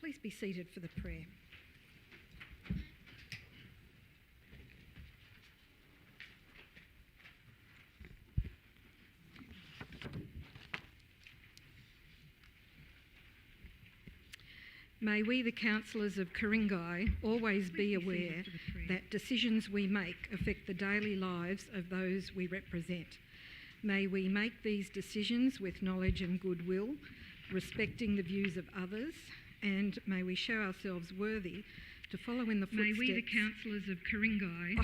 Please be seated for the prayer. May we, the councillors of Ku-ring-gai, always be aware that decisions we make affect the daily lives of those we represent. May we make these decisions with knowledge and goodwill, respecting the views of others, and may we show ourselves worthy to follow in the footsteps... May we, the councillors of Ku-ring-gai...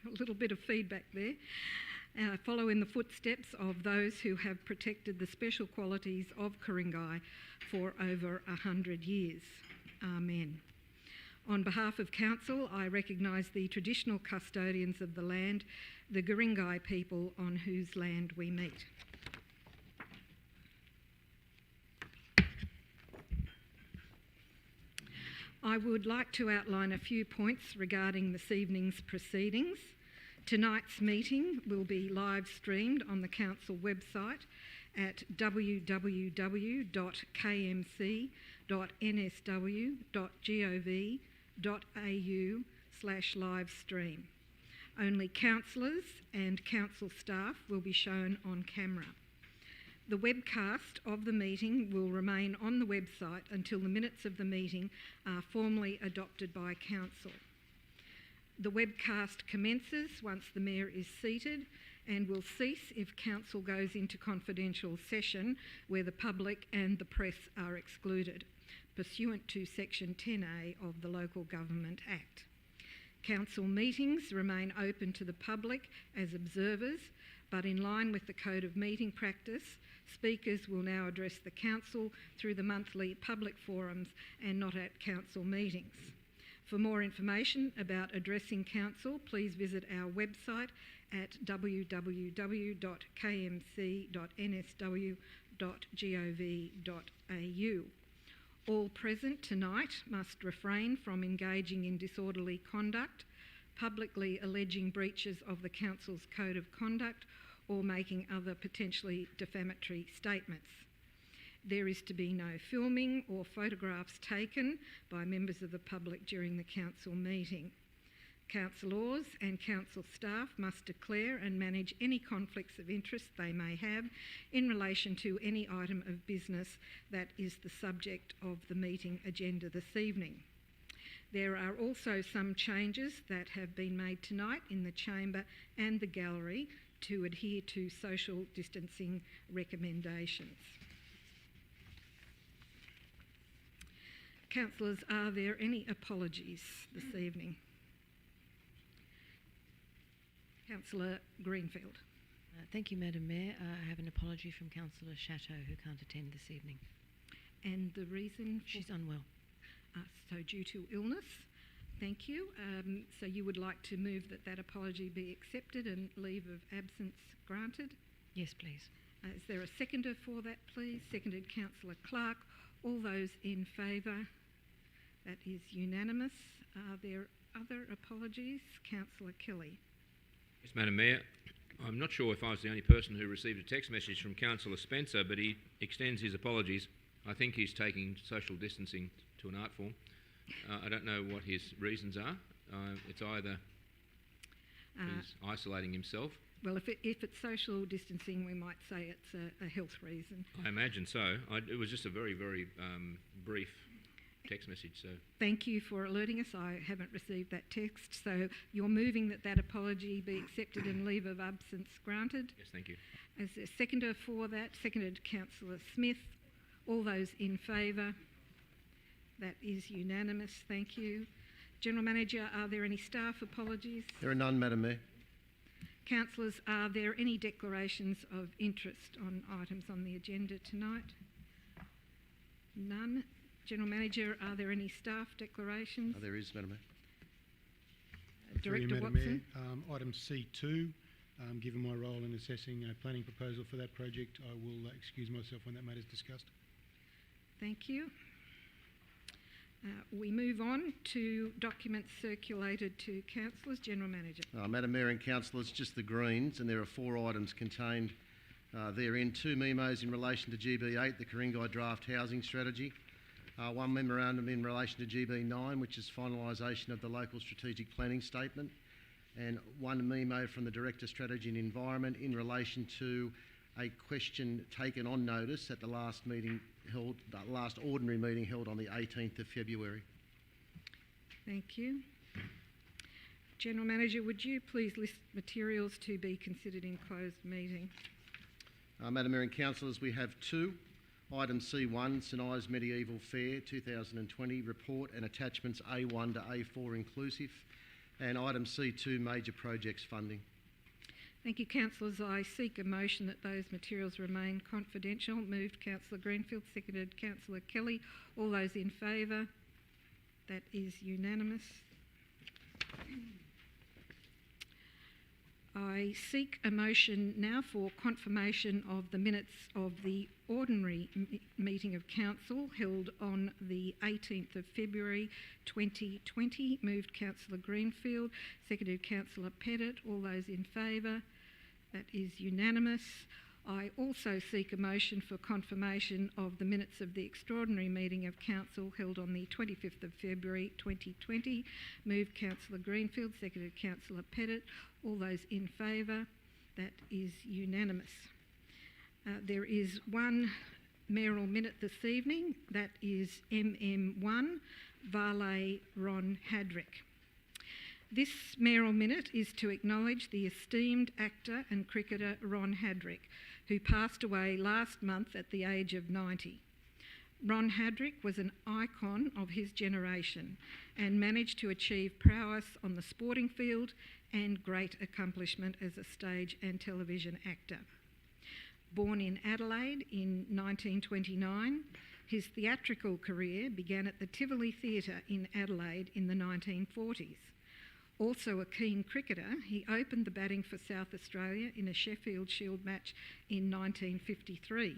a little bit of feedback there. Follow in the footsteps of those who have protected the special qualities of Ku-ring-gai for over 100 years. Amen. On behalf of Council, I recognise the traditional custodians of the land, the Ku-ring-gai people on whose land we meet. I would like to outline a few points regarding this evening's proceedings. Tonight's meeting will be live streamed on the Council website at www.kmc.nsw.gov.au/livestream. Only councillors and council staff will be shown on camera. The webcast of the meeting will remain on the website until the minutes of the meeting are formally adopted by Council. The webcast commences once the Mayor is seated and will cease if Council goes into confidential session where the public and the press are excluded, pursuant to Section 10A of the Local Government Act. Council meetings remain open to the public as observers, but in line with the Code of Meeting Practice, speakers will now address the Council through the monthly public forums and not at Council meetings. For more information about addressing Council, please visit our website at www.kmc.nsw.gov.au. All present tonight must refrain from engaging in disorderly conduct, publicly alleging breaches of the Council's Code of Conduct, or making other potentially defamatory statements. There is to be no filming or photographs taken by members of the public during the Council meeting. Councillors and Council staff must declare and manage any conflicts of interest they may have in relation to any item of business that is the subject of the meeting agenda this evening. There are also some changes that have been made tonight in the chamber and the gallery to adhere to social distancing recommendations. Councillors, are there any apologies this evening? Councillor Greenfield. Thank you, Madam Mayor. I have an apology from Councillor Chateau, who can't attend this evening. And the reason? She's unwell. So due to illness. Thank you. So you would like to move that that apology be accepted and leave of absence granted? Yes, please. Is there a seconder for that, please? Seconded, Councillor Clark. All those in favour? That is unanimous. Are there other apologies? Councillor Kelly. Yes, Madam Mayor. I'm not sure if I was the only person who received a text message from Councillor Spencer, but he extends his apologies. I think he's taking social distancing to an art form. I don't know what his reasons are. It's either he's isolating himself. Well, if it's social distancing, we might say it's a health reason. I imagine so. It was just a very, very brief text message. So thank you for alerting us. I haven't received that text. So you're moving that that apology be accepted and leave of absence granted? Yes, thank you. Is there a seconder for that? Seconded, Councillor Smith. All those in favour? That is unanimous. Thank you. General Manager, are there any staff apologies? There are none, Madam Mayor. Councillors, are there any declarations of interest on items on the agenda tonight? None. General Manager, are there any staff declarations? There is, Madam Mayor. Director Madam Watson. Mayor, item C2, given my role in assessing a planning proposal for that project, I will excuse myself when that matter is discussed. Thank you. We move on to documents circulated to councillors. General Manager. Madam Mayor and councillors, just the Greens, and there are 4 items contained therein. 2 memos in relation to GB8, the Ku-ring-gai draft housing strategy. one memorandum in relation to GB9, which is finalisation of the local strategic planning statement, and one memo from the Director Strategy and Environment in relation to a question taken on notice at the last ordinary meeting held on the 18th of February. Thank you. General Manager, would you please list materials to be considered in closed meeting? Madam Mayor and Councillors, we have two. Item C1, St Ives Medieval Fair 2020 report and attachments A1 to A4 inclusive, and item C2, major projects funding. Thank you, Councillors. I seek a motion that those materials remain confidential. Moved Councillor Greenfield, seconded Councillor Kelly. All those in favour? That is unanimous. I seek a motion now for confirmation of the minutes of the ordinary meeting of Council held on the 18th of February 2020. Moved Councillor Greenfield, seconded Councillor Pettit. All those in favour? That is unanimous. I also seek a motion for confirmation of the minutes of the extraordinary meeting of Council held on the 25th of February 2020. Moved Councillor Greenfield, seconded Councillor Pettit. All those in favour? That is unanimous. There is one mayoral minute this evening. That is MM1, Valet Ron Hadrick. This mayoral minute is to acknowledge the esteemed actor and cricketer Ron Hadrick, who passed away last month at the age of 90. Ron Hadrick was an icon of his generation and managed to achieve prowess on the sporting field and great accomplishment as a stage and television actor. Born in Adelaide in 1929, his theatrical career began at the Tivoli Theatre in Adelaide in the 1940s. Also a keen cricketer, he opened the batting for South Australia in a Sheffield Shield match in 1953.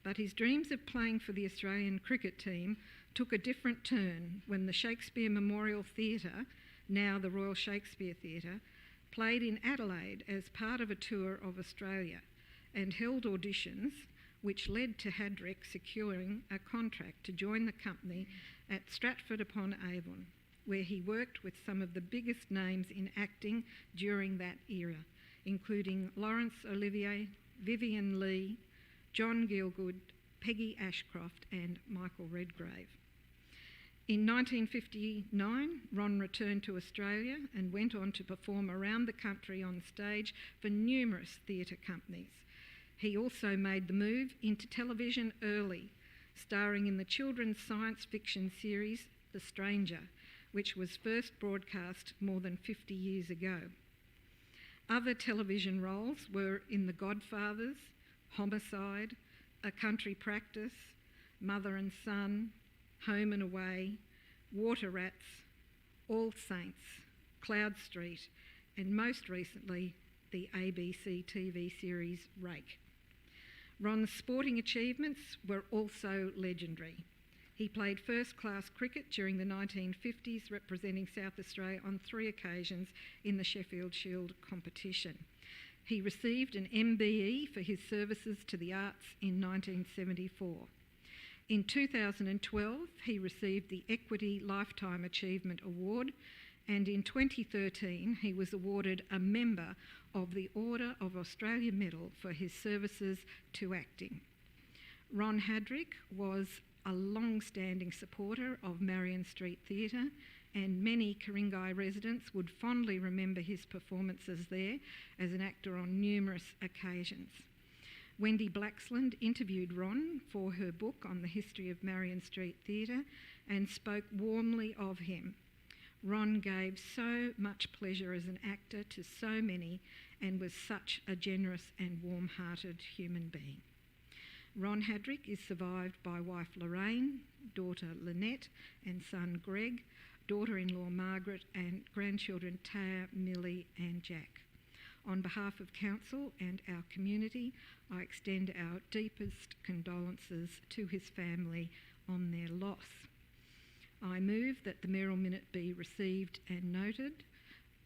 But his dreams of playing for the Australian cricket team took a different turn when the Shakespeare Memorial Theatre, now the Royal Shakespeare Theatre, played in Adelaide as part of a tour of Australia and held auditions, which led to Hadrick securing a contract to join the company at Stratford-upon-Avon, where he worked with some of the biggest names in acting during that era, including Laurence Olivier, Vivian Leigh, John Gielgud, Peggy Ashcroft and Michael Redgrave. In 1959, Ron returned to Australia and went on to perform around the country on stage for numerous theatre companies. He also made the move into television early, starring in the children's science fiction series The Stranger, which was first broadcast more than 50 years ago. Other television roles were in The Godfathers, Homicide, A Country Practice, Mother and Son, Home and Away, Water Rats, All Saints, Cloud Street, and most recently, the ABC TV series Rake. Ron's sporting achievements were also legendary. He played first-class cricket during the 1950s, representing South Australia on 3 occasions in the Sheffield Shield competition. He received an MBE for his services to the arts in 1974. In 2012, he received the Equity Lifetime Achievement Award, and in 2013, he was awarded a member of the Order of Australia Medal for his services to acting. Ron Hadrick was a long-standing supporter of Marion Street Theatre, and many Ku-ring-gai residents would fondly remember his performances there as an actor on numerous occasions. Wendy Blaxland interviewed Ron for her book on the history of Marion Street Theatre and spoke warmly of him. Ron gave so much pleasure as an actor to so many and was such a generous and warm-hearted human being. Ron Hadrick is survived by wife Lorraine, daughter Lynette and son Greg, daughter-in-law Margaret and grandchildren Taya, Millie and Jack. On behalf of Council and our community, I extend our deepest condolences to his family on their loss. I move that the mayoral minute be received and noted.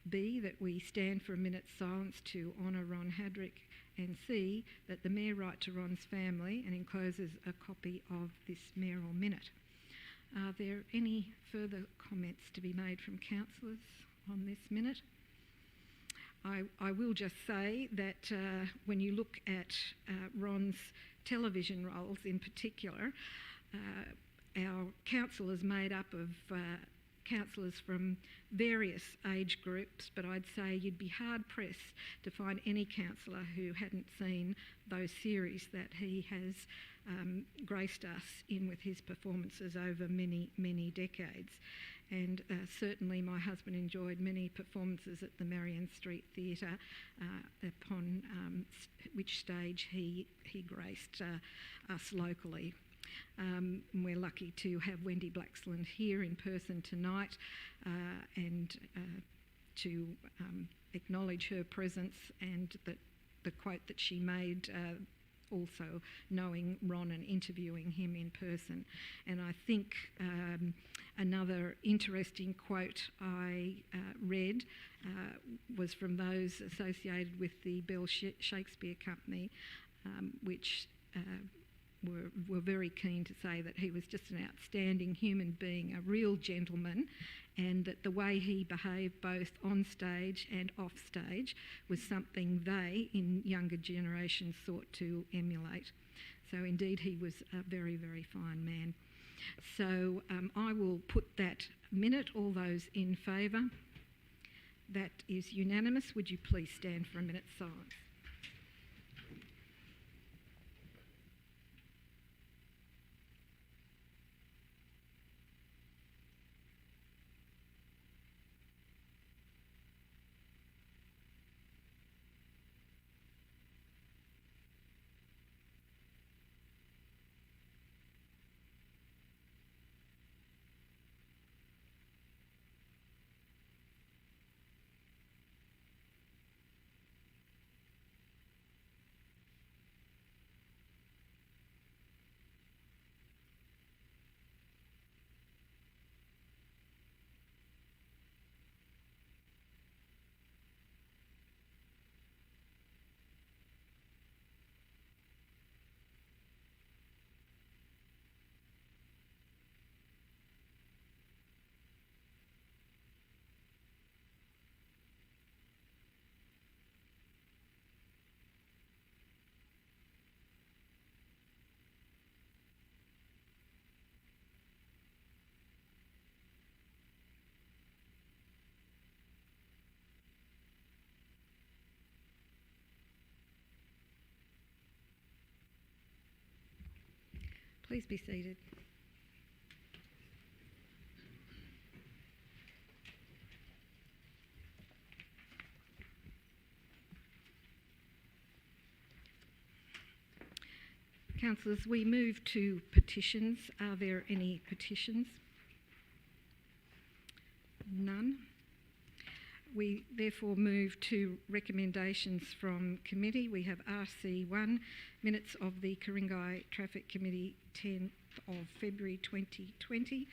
B, that we stand for a minute's silence to honour Ron Hadrick, and C, that the Mayor write to Ron's family and encloses a copy of this mayoral minute. Are there any further comments to be made from councillors on this minute? I will just say that when you look at Ron's television roles in particular, our council is made up of councillors from various age groups, but I'd say you'd be hard-pressed to find any councillor who hadn't seen those series that he has graced us in with his performances over many, many decades. And certainly my husband enjoyed many performances at the Marion Street Theatre, upon which stage he graced us locally. We're lucky to have Wendy Blaxland here in person tonight and to acknowledge her presence and the quote that she made, also knowing Ron and interviewing him in person. And I think another interesting quote I read was from those associated with the Bell Shakespeare Company, which were very keen to say that he was just an outstanding human being, a real gentleman, and that the way he behaved both on stage and off stage was something they in younger generations sought to emulate. So indeed he was a very, very fine man. So I will put that minute. All those in favour? That is unanimous. Would you please stand for a minute's silence? Please be seated. Councillors, we move to petitions. Are there any petitions? None. We therefore move to recommendations from committee. We have RC1, minutes of the Ku-ring-gai Traffic Committee 10th of February 2020.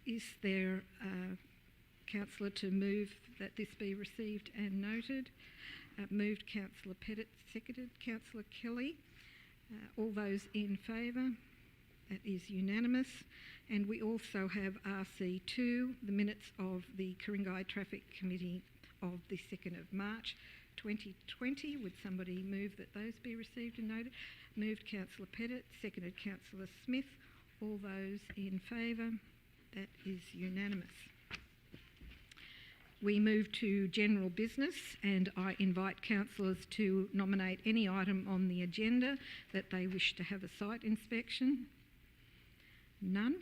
Is there a councillor to move that this be received and noted? Moved Councillor Pettit, seconded Councillor Kelly. All those in favour? That is unanimous. And we also have RC2, the minutes of the Ku-ring-gai Traffic Committee of the 2nd of March 2020. Would somebody move that those be received and noted? Moved Councillor Pettit, seconded Councillor Smith. All those in favour? That is unanimous. We move to general business, and I invite councillors to nominate any item on the agenda that they wish to have a site inspection. None.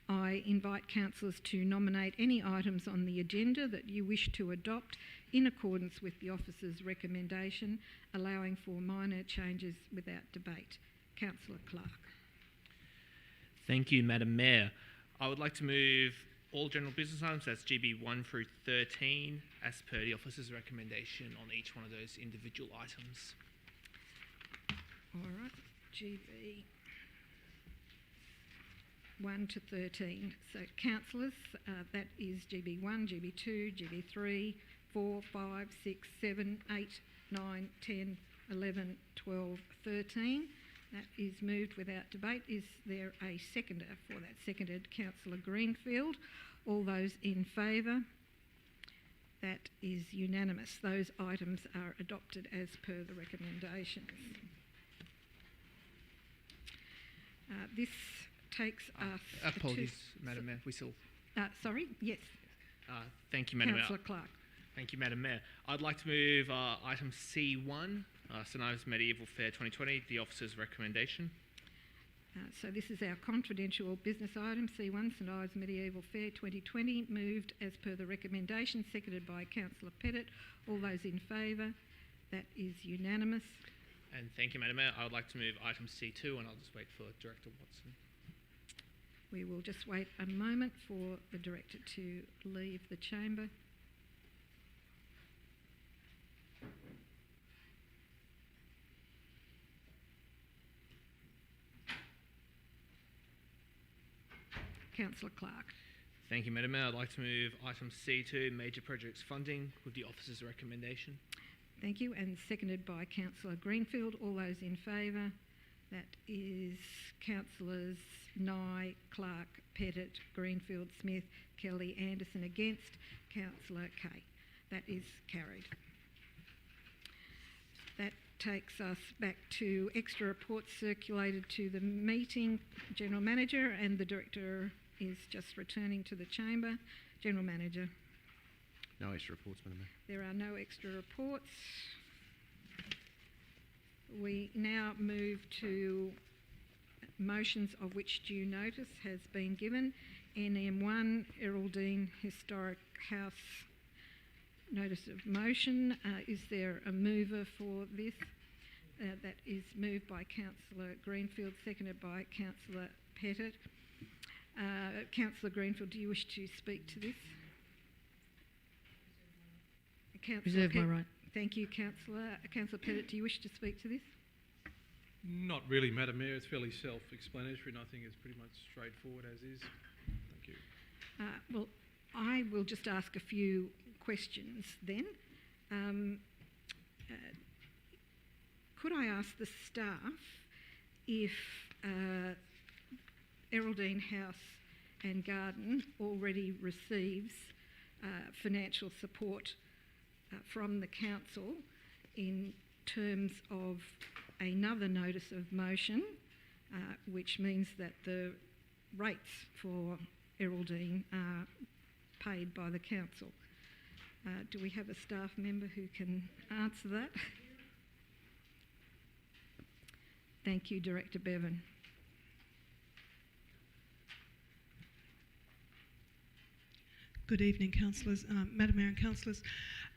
I invite councillors to nominate any items on the agenda that you wish to adopt in accordance with the officer's recommendation, allowing for minor changes without debate. Councillor Clark. Thank you, Madam Mayor. I would like to move all general business items, that's GB 1 through 13, as per the officer's recommendation on each one of those individual items. All right, GB 1 to 13. So councillors, that is GB 1, GB 2, GB 3, 4, 5, 6, 7, 8, 9, 10, 11, 12, 13. That is moved without debate. Is there a seconder for that? Seconded, Councillor Greenfield. All those in favour? That is unanimous. Those items are adopted as per the recommendations. This takes us Apologies, Madam Mayor. We still... sorry? Yes. Thank you, Madam Mayor. Councillor Clark. Thank you, Madam Mayor. I'd like to move item C1, St Ives Medieval Fair 2020, the officer's recommendation. So this is our confidential business item, C1, St Ives Medieval Fair 2020, moved as per the recommendation, seconded by Councillor Pettit. All those in favour? That is unanimous. And thank you, Madam Mayor. I would like to move item C2, and I'll just wait for Director Watson. We will just wait a moment for the Director to leave the chamber. Councillor Clark. Thank you, Madam Mayor. I'd like to move item C2, major projects funding, with the officer's recommendation. Thank you, and seconded by Councillor Greenfield. All those in favour? That is Councillors Nye, Clark, Pettit, Greenfield, Smith, Kelly, Anderson. Against, Councillor Kay. That is carried. That takes us back to extra reports circulated to the meeting. General Manager, and the Director is just returning to the chamber. General Manager. No extra reports, Madam Mayor. There are no extra reports. We now move to motions of which due notice has been given. NM1, Erraldine Historic House notice of motion. Is there a mover for this? That is moved by Councillor Greenfield, seconded by Councillor Pettit. Councillor Greenfield, do you wish to speak to this? Reserve my right. Thank you, Councillor. Councillor Pettit, do you wish to speak to this? Not really, Madam Mayor. It's fairly self-explanatory, and I think it's pretty much straightforward as is. Thank you. Well, I will just ask a few questions then. Could I ask the staff if Erraldine House and Garden already receives financial support from the council in terms of another notice of motion, which means that the rates for Erraldine are paid by the council. Do we have a staff member who can answer that? Thank you, Director Bevan. Good evening, councillors, Madam Mayor and councillors.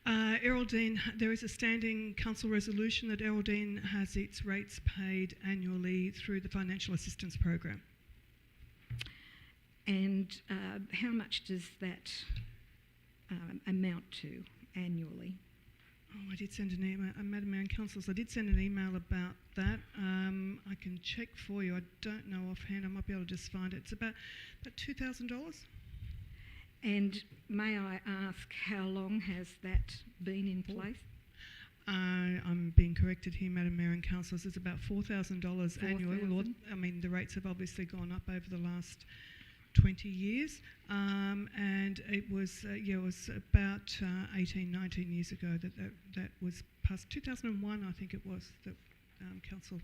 Erraldine, there is a standing council resolution that Erraldine has its rates paid annually through the financial assistance program. And how much does that amount to annually? Oh, I did send an email, Madam Mayor and councillors, I did send an email about that. I can check for you. I don't know offhand. I might be able to just find it. It's about $2,000. And may I ask, how long has that been in place? I'm being corrected here, Madam Mayor and councillors. It's about $4,000 annually. Well, I mean, the rates have obviously gone up over the last 20 years, and it was about 18, 19 years ago that was passed. 2001, I think it was, that council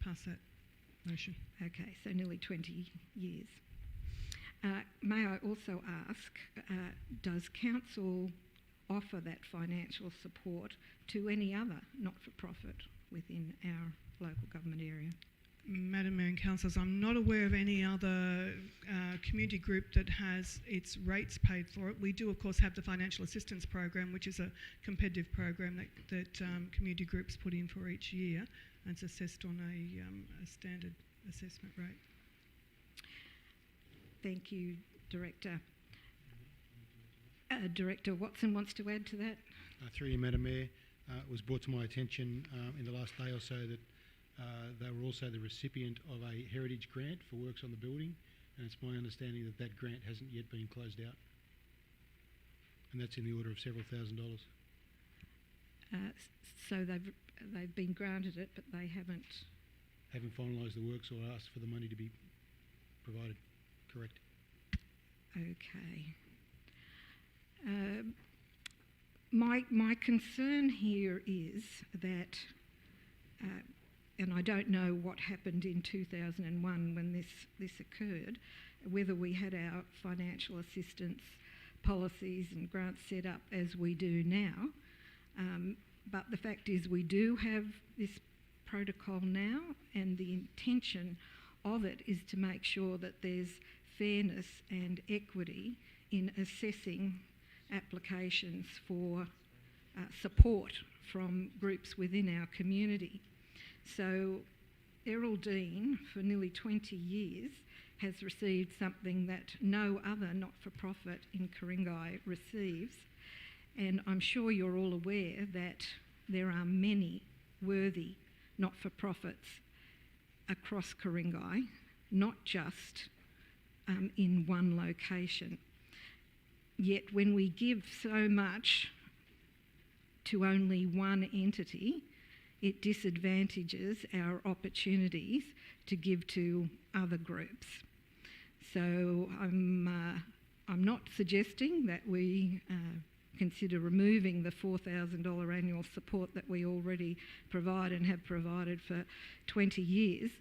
passed that motion. Okay, so nearly 20 years. May I also ask, does council offer that financial support to any other not-for-profit within our local government area? Madam Mayor and councillors, I'm not aware of any other community group that has its rates paid for it. We do, of course, have the financial assistance program, which is a competitive program that community groups put in for each year, and it's assessed on a standard assessment rate. Thank you, Director. Director Watson wants to add to that. Through you, Madam Mayor, it was brought to my attention in the last day or so that they were also the recipient of a heritage grant for works on the building, and it's my understanding that that grant hasn't yet been closed out, and that's in the order of several $1,000s. So they've been granted it, but they haven't having finalised the works, or ask for the money to be provided. Correct. Okay. My concern here is that, and I don't know what happened in 2001 when this occurred, whether we had our financial assistance policies and grants set up as we do now, but the fact is we do have this protocol now, and the intention of it is to make sure that there's fairness and equity in assessing applications for support from groups within our community. So Errol Dean, for nearly 20 years, has received something that no other not-for-profit in Ku-ring-gai receives, and I'm sure you're all aware that there are many worthy not-for-profits across Ku-ring-gai, not just in one location. Yet when we give so much to only one entity, it disadvantages our opportunities to give to other groups. So I'm not suggesting that we consider removing the $4,000 annual support that we already provide and have provided for 20 years,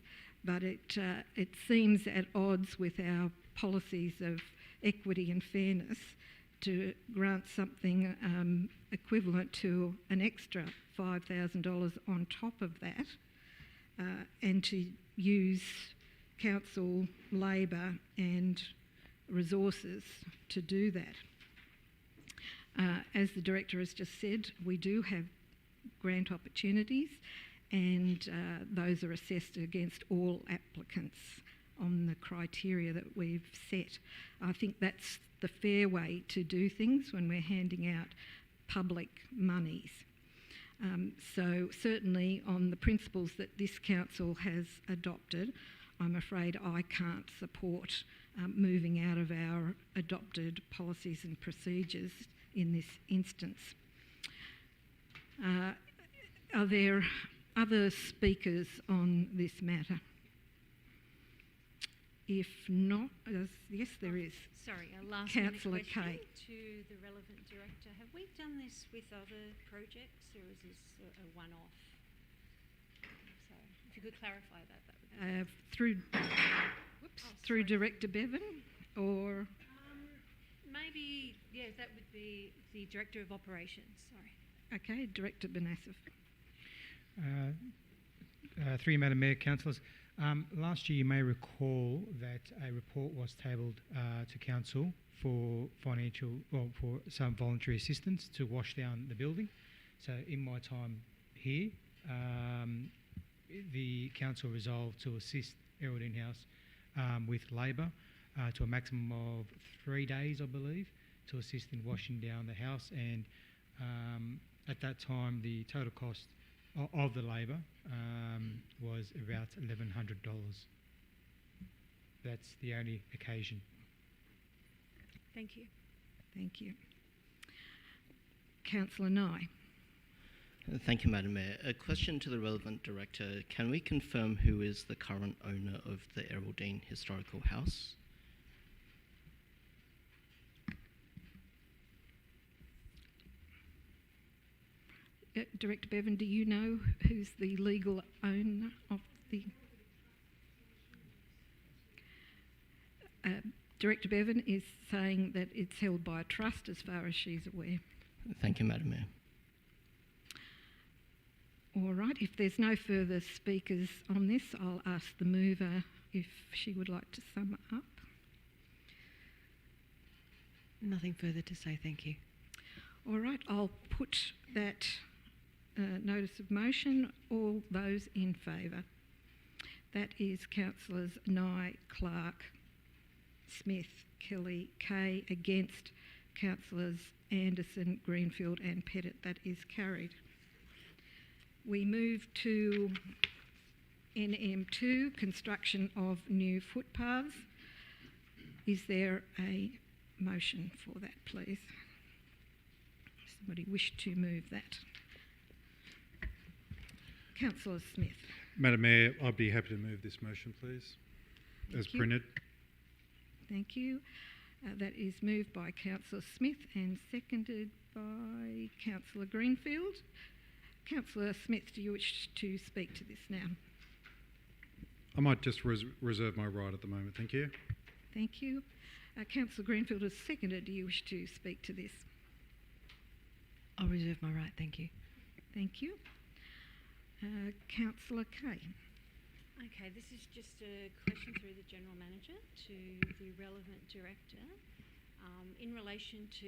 but it seems at odds with our policies of equity and fairness to grant something equivalent to an extra $5,000 on top of that, and to use council labour and resources to do that. As the Director has just said, we do have grant opportunities, and those are assessed against all applicants on the criteria that we've set. I think that's the fair way to do things when we're handing out public monies. So certainly on the principles that this council has adopted, I'm afraid I can't support moving out of our adopted policies and procedures in this instance. Are there other speakers on this matter? If not, yes, there is. Sorry, a last Councillor question Kay. to the relevant director. Have we done this with other projects, or is this a one-off? So, if you could clarify that would be Through Director Bevan, or maybe, yeah, that would be the Director of Operations. Sorry. okay, Director Benassif. Through you, Madam Mayor, councillors. Last year, you may recall that a report was tabled to council for for some voluntary assistance to wash down the building. So, in my time here, the council resolved to assist Errol Dean House with labour to a maximum of 3 days, I believe, to assist in washing down the house. And at that time, the total cost of the labour was about $1,100. That's the only occasion. Thank you. Thank you. Councillor Nye. Thank you, Madam Mayor. A question to the relevant director. Can we confirm who is the current owner of the Errol Dean Historical House? Director Bevan, do you know who's the legal owner of the... Director Bevan is saying that it's held by a trust as far as she's aware. Thank you, Madam Mayor. All right, if there's no further speakers on this, I'll ask the mover if she would like to sum up. Nothing further to say, thank you. All right, I'll put that notice of motion. All those in favour. That is Councillors Nye, Clark, Smith, Kelly, Kay. Against Councillors Anderson, Greenfield and Pettit. That is carried. We move to NM2, construction of new footpaths. Is there a motion for that, please? Somebody wish to move that? Councillor Smith. Madam Mayor, I'd be happy to move this motion, please, as Thank you. printed. Thank you. That is moved by Councillor Smith and seconded by Councillor Greenfield. Councillor Smith, do you wish to speak to this now? I might just reserve my right at the moment. Thank you. Thank you. Councillor Greenfield has seconded. Do you wish to speak to this? I'll reserve my right, thank you. Thank you. Councillor Kay. Okay, this is just a question through the General Manager to the relevant director in relation to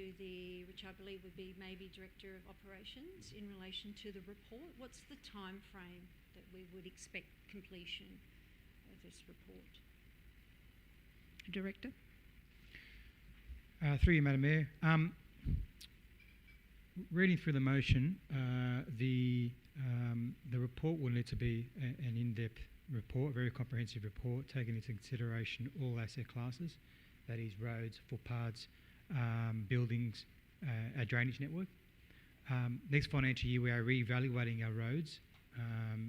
which I believe would be maybe Director of Operations, in relation to the report. What's the time frame that we would expect completion of this report? Director. Through you, Madam Mayor. Reading through the motion, the report will need to be an in-depth report, a very comprehensive report, taking into consideration all asset classes, that is roads, footpaths, buildings, our drainage network. Next financial year we are re-evaluating our roads,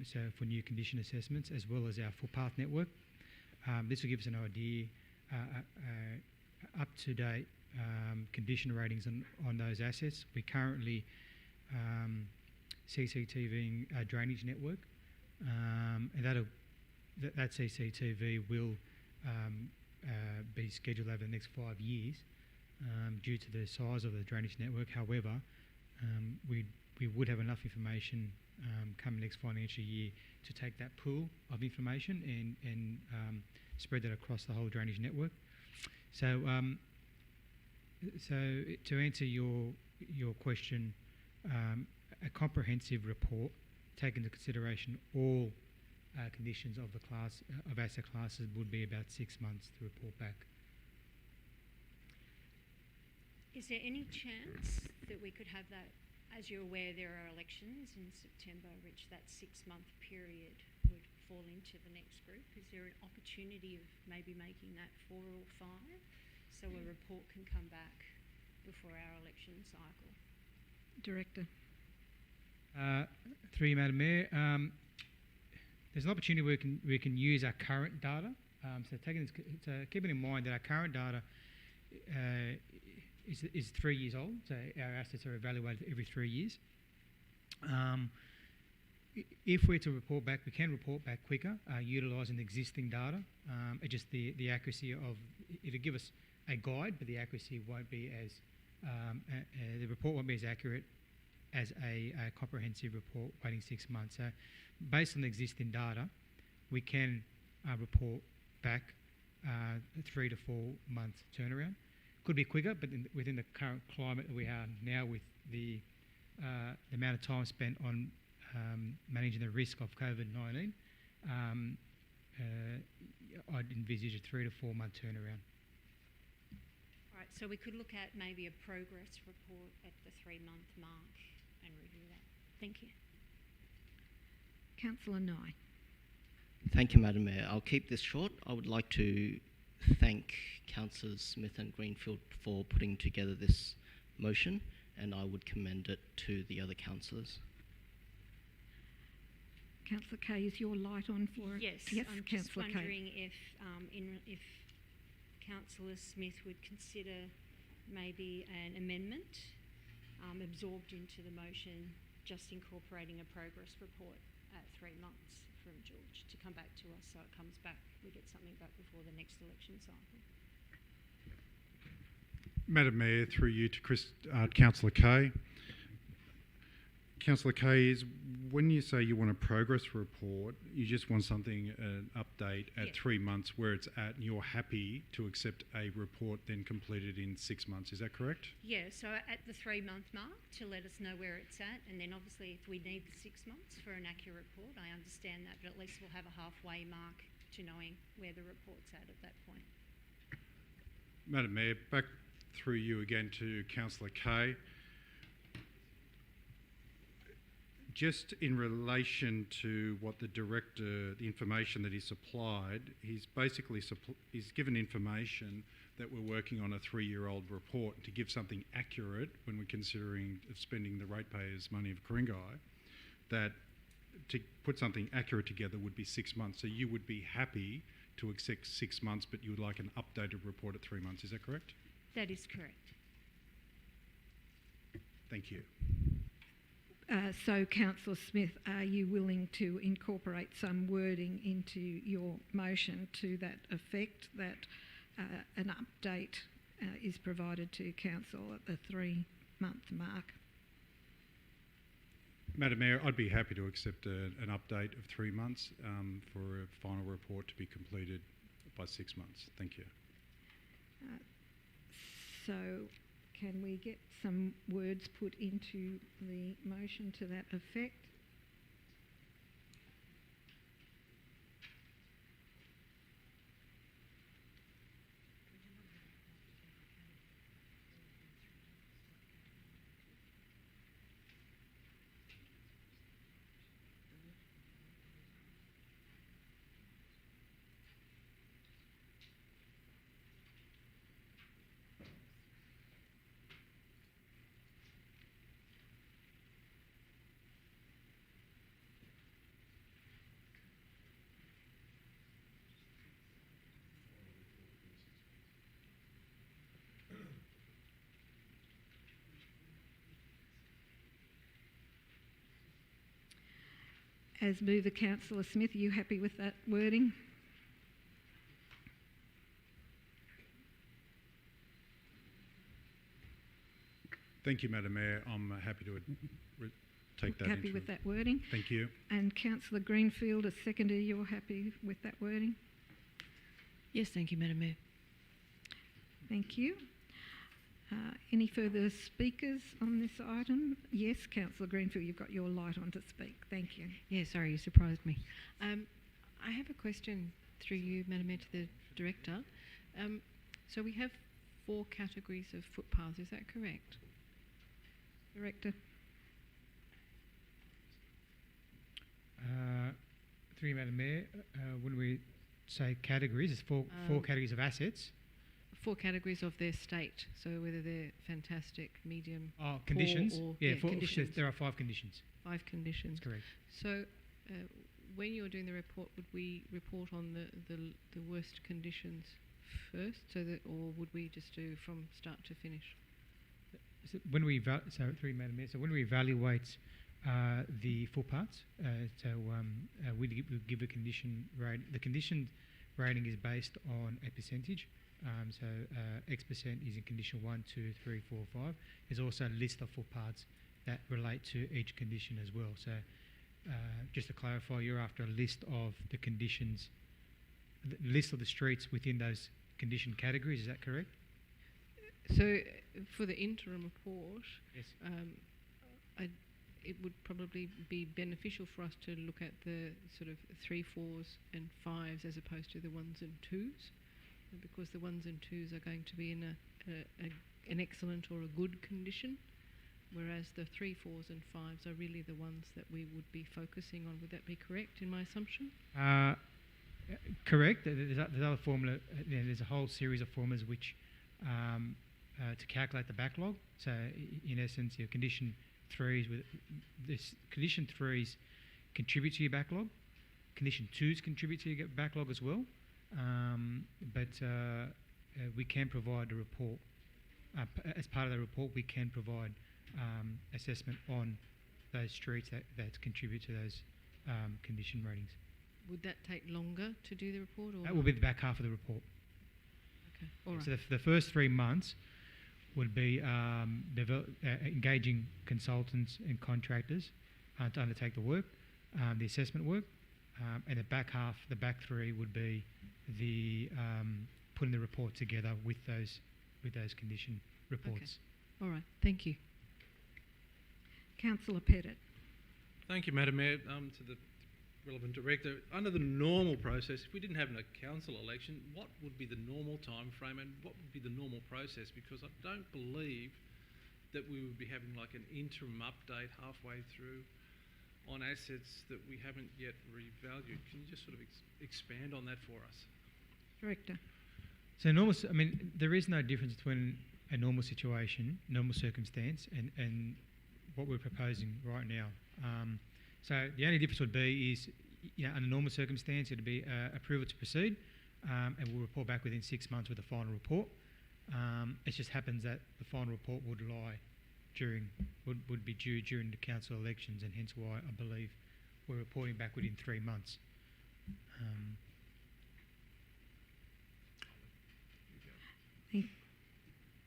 so for new condition assessments, as well as our footpath network. This will give us an idea, up-to-date condition ratings on those assets. We currently CCTVing our drainage network, and that CCTV will be scheduled over the next 5 years due to the size of the drainage network. However, we would have enough information coming next financial year to take that pool of information and spread that across the whole drainage network. So to answer your question, a comprehensive report taking into consideration all conditions of the class of asset classes would be about 6 months to report back. Is there any chance that we could have that? As you're aware, there are elections in September, which that 6-month period would fall into the next group. Is there an opportunity of maybe making that 4 or 5, so a report can come back before our election cycle? Director. Through you, Madam Mayor, there's an opportunity where we can use our current data. So keeping in mind that our current data is 3 years old, so our assets are evaluated every 3 years. If we're to report back, we can report back quicker utilising existing data. Just the accuracy of it'll give us a guide, but the accuracy won't be as the report won't be as accurate as a comprehensive report waiting 6 months. So based on the existing data, we can report back 3 to 4 month turnaround. Could be quicker, but within the current climate that we are now, with the amount of time spent on managing the risk of COVID-19, I'd envisage a 3 to 4 month turnaround. Right, so we could look at maybe a progress report at the 3-month mark and review that. Thank you. Councillor Nye. Thank you, Madam Mayor. I'll keep this short. I would like to thank Councillors Smith and Greenfield for putting together this motion, and I would commend it to the other councillors. Councillor Kay, is your light on for it? Yes, Yes, I'm just Councillor Kay. wondering if Councillor Smith would consider maybe an amendment absorbed into the motion, just incorporating a progress report at 3 months from George to come back to us, so it comes back, we get something back before the next election cycle. Madam Mayor, through you to Councillor Kay. Councillor Kay, when you say you want a progress report, you just want something, an update at 3 months where it's at, and you're happy to accept a report then completed in 6 months. Is that correct? Yeah, so at the 3-month mark to let us know where it's at, and then obviously if we need the 6 months for an accurate report, I understand that, but at least we'll have a halfway mark to knowing where the report's at that point. Madam Mayor, back through you again to Councillor Kay. Just in relation to what the director, the information that he supplied, he's basically he's given information that we're working on a 3-year-old report. To give something accurate when we're considering spending the ratepayers' money of Ku-ring-gai, that to put something accurate together would be 6 months. So you would be happy to accept 6 months, but you would like an updated report at 3 months. Is that correct? That is correct. Thank you. So, Councillor Smith, are you willing to incorporate some wording into your motion to that effect, that an update is provided to Council at the 3-month mark? Madam Mayor, I'd be happy to accept an update of 3 months for a final report to be completed by 6 months. Thank you. So, can we get some words put into the motion to that effect? As mover, Councillor Smith, are you happy with that wording? Thank you, Madam Mayor. I'm happy to take that. Happy with that wording? Thank you. And Councillor Greenfield, as seconder, you're happy with that wording? Yes, thank you, Madam Mayor. Thank you. Any further speakers on this item? Yes, Councillor Greenfield, you've got your light on to speak. Thank you. Yeah, sorry, you surprised me. I have a question through you, Madam Mayor, to the Director. So we have 4 categories of footpaths, is that correct? Director. Through you, Madam Mayor, when we say categories, it's four categories of assets. 4 categories of their state, so whether they're fantastic, medium, conditions. poor, or conditions. There are 5 conditions. 5 conditions. That's correct. So, when you're doing the report, would we report on the worst conditions first, or would we just do from start to finish? So when we through you, Madam Mayor, so when we evaluate the footpaths, we give a condition rating. The condition rating is based on a percentage. So X% is in condition 1, 2, 3, 4, 5. There's also a list of footpaths that relate to each condition as well. So just to clarify, you're after a list of the conditions, the list of the streets within those condition categories. Is that correct? So for the interim report, yes. It would probably be beneficial for us to look at the sort of 3, 4s and 5s as opposed to the 1s and 2s. Because the 1s and 2s are going to be in an excellent or a good condition, whereas the 3, 4s and 5s are really the ones that we would be focusing on. Would that be correct in my assumption? Correct. There's other formula. There's a whole series of formulas which to calculate the backlog. So in essence, your condition 3s with this condition 3s contribute to your backlog. Condition 2s contribute to your backlog as well. But we can provide a report. As part of the report, we can provide assessment on those streets that contribute to those condition ratings. Would that take longer to do the report? Or that will be the back half of the report. Okay, all right. So the first 3 months would be engaging consultants and contractors to undertake the work, the assessment work, and the back half, the back 3 would be the putting the report together with those condition reports. Okay. All right. Thank you. Councillor Pettit. Thank you, Madam Mayor. To the relevant director, under the normal process, if we didn't have a council election, what would be the normal time frame and what would be the normal process? Because I don't believe that we would be having like an interim update halfway through on assets that we haven't yet revalued. Can you just sort of expand on that for us? Director. So there is no difference between a normal situation, normal circumstance, and what we're proposing right now. So the only difference would be is, under normal circumstance, it would be approval to proceed, and we'll report back within 6 months with a final report. It just happens that the final report would be due during the council elections, and hence why I believe we're reporting back within 3 months.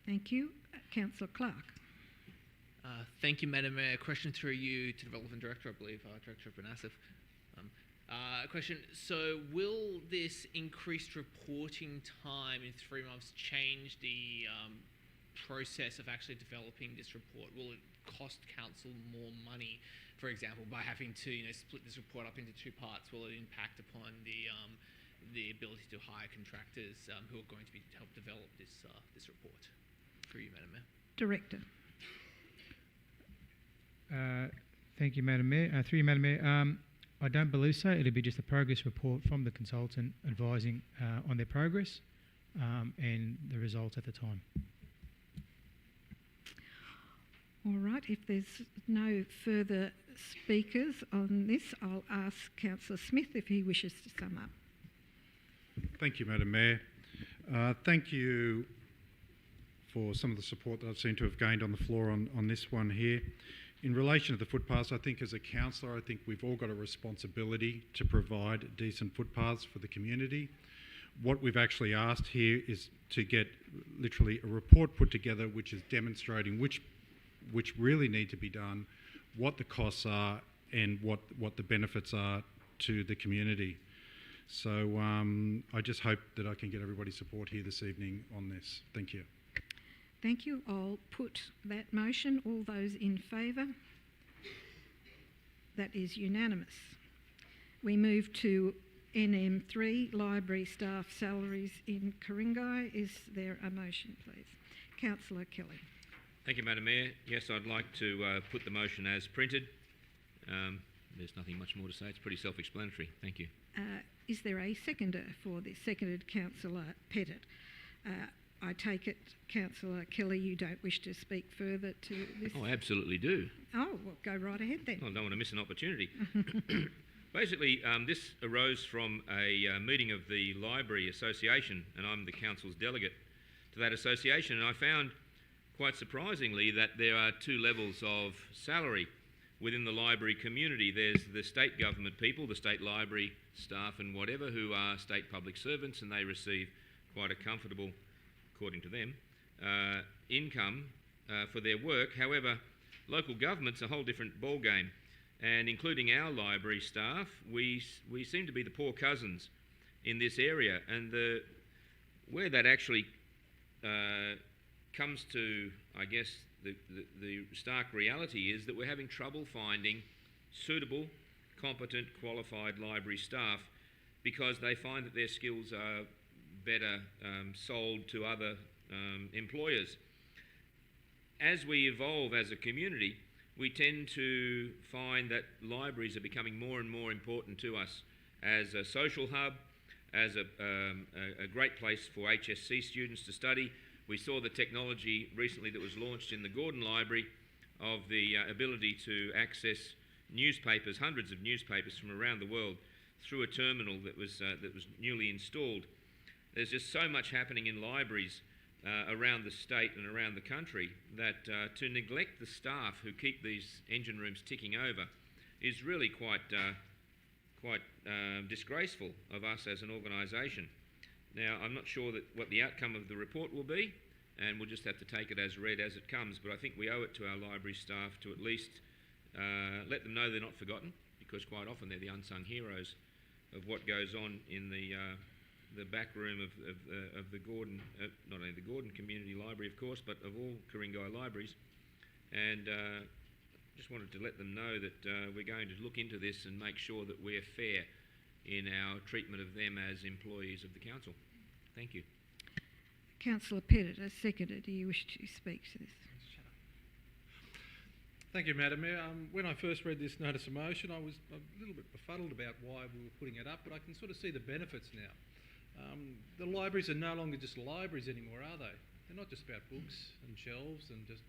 Thank you. Councillor Clark. Thank you, Madam Mayor. Question through you to the relevant director, I believe, Director of Benasif. Question, so will this increased reporting time in 3 months change the process of actually developing this report? Will it cost council more money, for example, by having to split this report up into 2 parts? Will it impact upon the ability to hire contractors who are going to help develop this report? Through you, Madam Mayor. Director. Thank you, Madam Mayor. Through you, Madam Mayor. I don't believe so. It'll be just a progress report from the consultant advising on their progress and the results at the time. All right, if there's no further speakers on this, I'll ask Councillor Smith if he wishes to sum up. Thank you, Madam Mayor. Thank you for some of the support that I've seemed to have gained on the floor on this one here. In relation to the footpaths, I think as a councillor, I think we've all got a responsibility to provide decent footpaths for the community. What we've actually asked here is to get literally a report put together which is demonstrating which really need to be done, what the costs are and what the benefits are to the community. So I just hope that I can get everybody's support here this evening on this. Thank you. Thank you. I'll put that motion. All those in favour? That is unanimous. We move to NM3, library staff salaries in Ku-ring-gai. Is there a motion, please? Councillor Kelly. Thank you, Madam Mayor. Yes, I'd like to put the motion as printed. There's nothing much more to say. It's pretty self-explanatory. Thank you. Is there a seconder for this? Seconded Councillor Pettit. I take it, Councillor Kelly, you don't wish to speak further to this? Oh, I absolutely do. Oh, well, go right ahead then. Well, I don't want to miss an opportunity. Basically, this arose from a meeting of the Library Association, and I'm the council's delegate to that association, and I found, quite surprisingly, that there are 2 levels of salary within the library community. There's the state government people, the state library staff and whatever, who are state public servants, and they receive quite a comfortable, according to them, income for their work. However, local government's a whole different ballgame, and including our library staff, we seem to be the poor cousins in this area, and where that actually comes to, I guess, the stark reality is that we're having trouble finding suitable, competent, qualified library staff because they find that their skills are better sold to other employers. As we evolve as a community, we tend to find that libraries are becoming more and more important to us as a social hub, as a great place for HSC students to study. We saw the technology recently that was launched in the Gordon Library of the ability to access newspapers, hundreds of newspapers from around the world, through a terminal that was newly installed. There's just so much happening in libraries around the state and around the country that to neglect the staff who keep these engine rooms ticking over is really quite disgraceful of us as an organisation. Now, I'm not sure what the outcome of the report will be, and we'll just have to take it as read as it comes, but I think we owe it to our library staff to at least let them know they're not forgotten, because quite often they're the unsung heroes of what goes on in the back room of the Gordon, not only the Gordon Community Library, of course, but of all Ku-ring-gai libraries. And just wanted to let them know that we're going to look into this and make sure that we're fair in our treatment of them as employees of the council. Thank you. Councillor Pettit, as seconder, do you wish to speak to this? Thank you, Madam Mayor. When I first read this notice of motion, I was a little bit befuddled about why we were putting it up, but I can sort of see the benefits now. The libraries are no longer just libraries anymore, are they? They're not just about books and shelves and just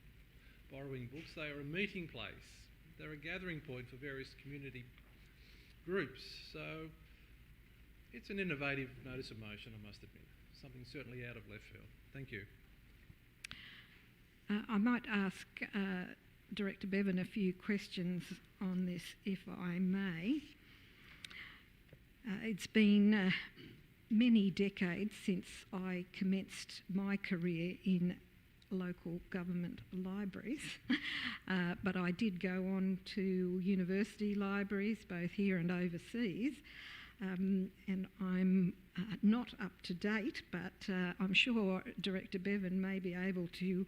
borrowing books. They are a meeting place they're a gathering point for various community groups. So it's an innovative notice of motion, I must admit. Something certainly out of left field. Thank you. I might ask Director Bevan a few questions on this, if I may. It's been many decades since I commenced my career in local government libraries, but I did go on to university libraries, both here and overseas, and I'm not up to date, but I'm sure Director Bevan may be able to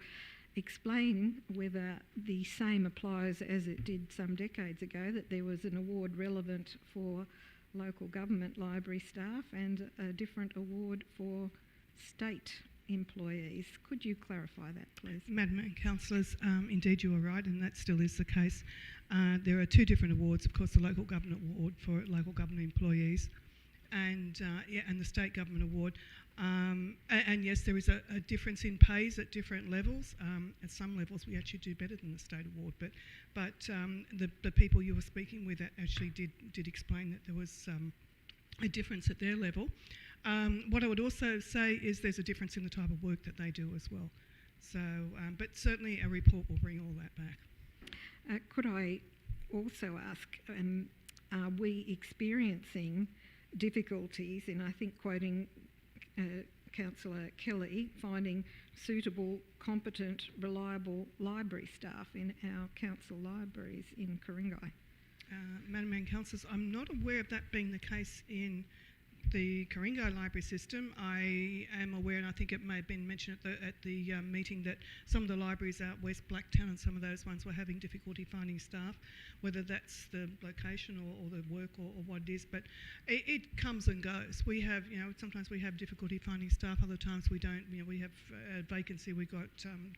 explain whether the same applies as it did some decades ago, that there was an award relevant for local government library staff and a different award for state employees. Could you clarify that, please? Madam and Councillors, indeed you are right, and that still is the case. There are two different awards, of course, the local government award for local government employees and the state government award. And yes, there is a difference in pays at different levels. At some levels we actually do better than the state award, but the people you were speaking with actually did explain that there was a difference at their level. What I would also say is there's a difference in the type of work that they do as well. So, but certainly a report will bring all that back. Could I also ask, are we experiencing difficulties in, I think, quoting Councillor Kelly, finding suitable, competent, reliable library staff in our council libraries in Ku-ring-gai? Madam and Councillors, I'm not aware of that being the case in the Ku-ring-gai library system. I am aware, and I think it may have been mentioned at the meeting, that some of the libraries out west, Blacktown and some of those ones, were having difficulty finding staff, whether that's the location or the work or what it is, but it comes and goes. We have, sometimes we have difficulty finding staff, other times we don't. We have a vacancy, we got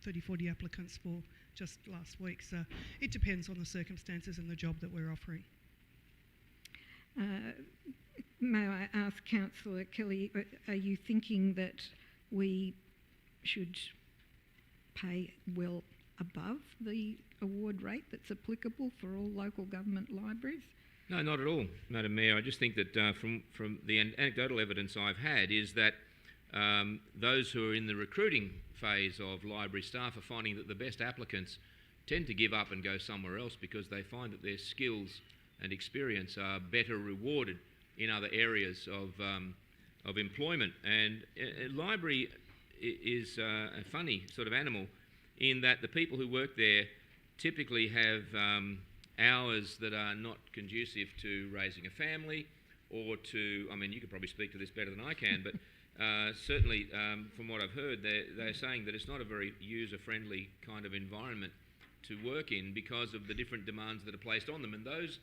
30, 40 applicants for just last week, so it depends on the circumstances and the job that we're offering. May I ask Councillor Kelly, are you thinking that we should pay well above the award rate that's applicable for all local government libraries? No, not at all, Madam Mayor. I just think that from the anecdotal evidence I've had is that those who are in the recruiting phase of library staff are finding that the best applicants tend to give up and go somewhere else because they find that their skills and experience are better rewarded in other areas of employment. And a library is a funny sort of animal in that the people who work there typically have hours that are not conducive to raising a family or to, I mean, you could probably speak to this better than I can, but certainly from what I've heard, they're saying that it's not a very user-friendly kind of environment to work in because of the different demands that are placed on them. And those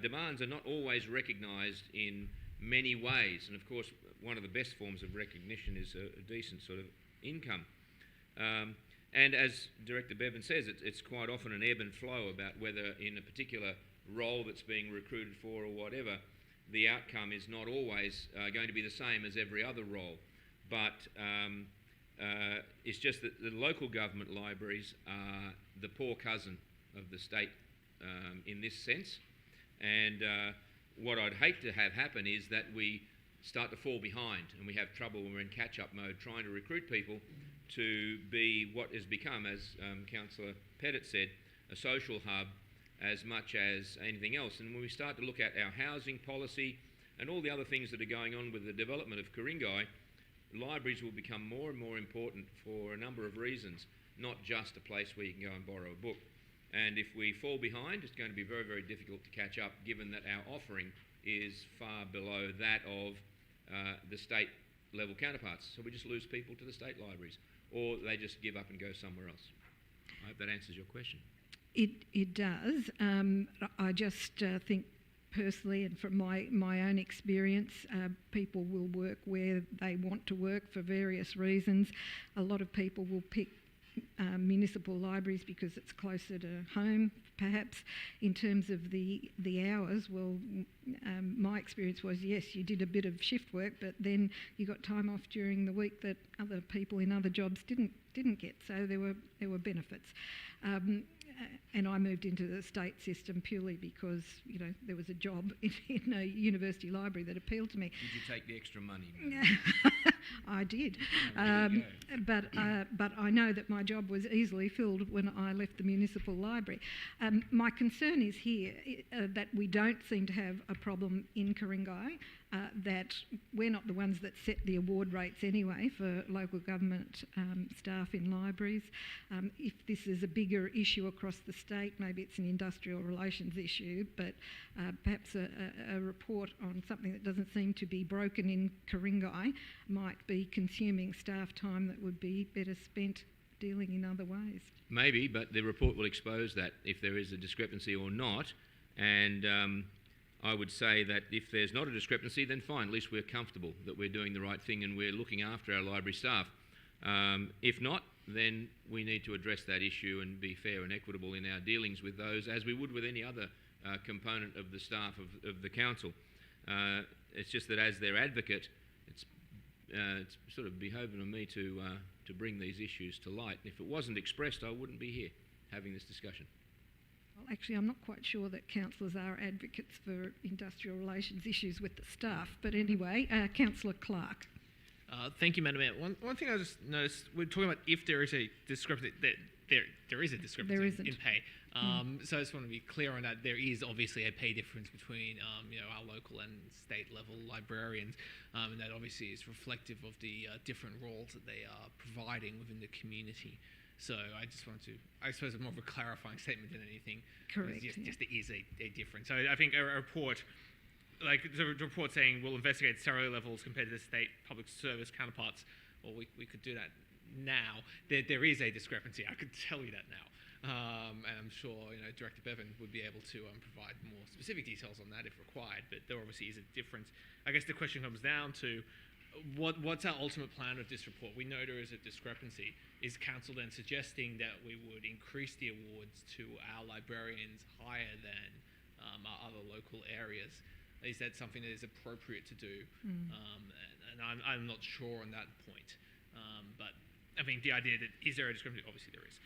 demands are not always recognised in many ways, and of course one of the best forms of recognition is a decent sort of income. And as Director Bevan says, it's quite often an ebb and flow about whether in a particular role that's being recruited for or whatever, the outcome is not always going to be the same as every other role. But it's just that the local government libraries are the poor cousin of the state in this sense. And what I'd hate to have happen is that we start to fall behind and we have trouble when we're in catch-up mode trying to recruit people to be what has become, as Councillor Pettit said, a social hub as much as anything else. And when we start to look at our housing policy and all the other things that are going on with the development of Ku-ring-gai, libraries will become more and more important for a number of reasons, not just a place where you can go and borrow a book. And if we fall behind, it's going to be very, very difficult to catch up, given that our offering is far below that of the state level counterparts. So we just lose people to the state libraries, or they just give up and go somewhere else. I hope that answers your question. It does. I just think personally, and from my own experience, people will work where they want to work for various reasons. A lot of people will pick municipal libraries because it's closer to home, perhaps. In terms of the hours, well, my experience was, yes, you did a bit of shift work, but then you got time off during the week that other people in other jobs didn't get. So there were benefits. and I moved into the state system purely because, there was a job in a university library that appealed to me. Did you take the extra money? I did. Oh, there you go. But I know that my job was easily filled when I left the municipal library. My concern is here that we don't seem to have a problem in Ku-ring-gai, that we're not the ones that set the award rates anyway for local government staff in libraries. If this is a bigger issue across the state, maybe it's an industrial relations issue, but perhaps a report on something that doesn't seem to be broken in Ku-ring-gai might be consuming staff time that would be better spent dealing in other ways. Maybe, but the report will expose that if there is a discrepancy or not, and I would say that if there's not a discrepancy, then fine, at least we're comfortable that we're doing the right thing and we're looking after our library staff. If not, then we need to address that issue and be fair and equitable in our dealings with those, as we would with any other component of the staff of the council. It's just that as their advocate, it's sort of behoving on me to bring these issues to light. If it wasn't expressed, I wouldn't be here having this discussion. Well, actually, I'm not quite sure that councillors are advocates for industrial relations issues with the staff, but anyway, Councillor Clark. Thank you, Madam Mayor. One thing I just noticed, we're talking about if there is a discrepancy, there is a discrepancy there isn't. in pay. So I just want to be clear on that. There is obviously a pay difference between our local and state level librarians, and that obviously is reflective of the different roles that they are providing within the community. So I just wanted to, I suppose, more of a clarifying statement than anything. Correct. Just there is a difference. So I think a report, like the report saying we'll investigate salary levels compared to the state public service counterparts, well, we could do that now. There is a discrepancy. I could tell you that now. And I'm sure Director Bevan would be able to provide more specific details on that if required. But there obviously is a difference. I guess the question comes down to what's our ultimate plan with this report? We know there is a discrepancy. Is council then suggesting that we would increase the awards to our librarians higher than our other local areas? Is that something that is appropriate to do? And I'm not sure on that point. But I think the idea that is there a discrepancy? Obviously there is.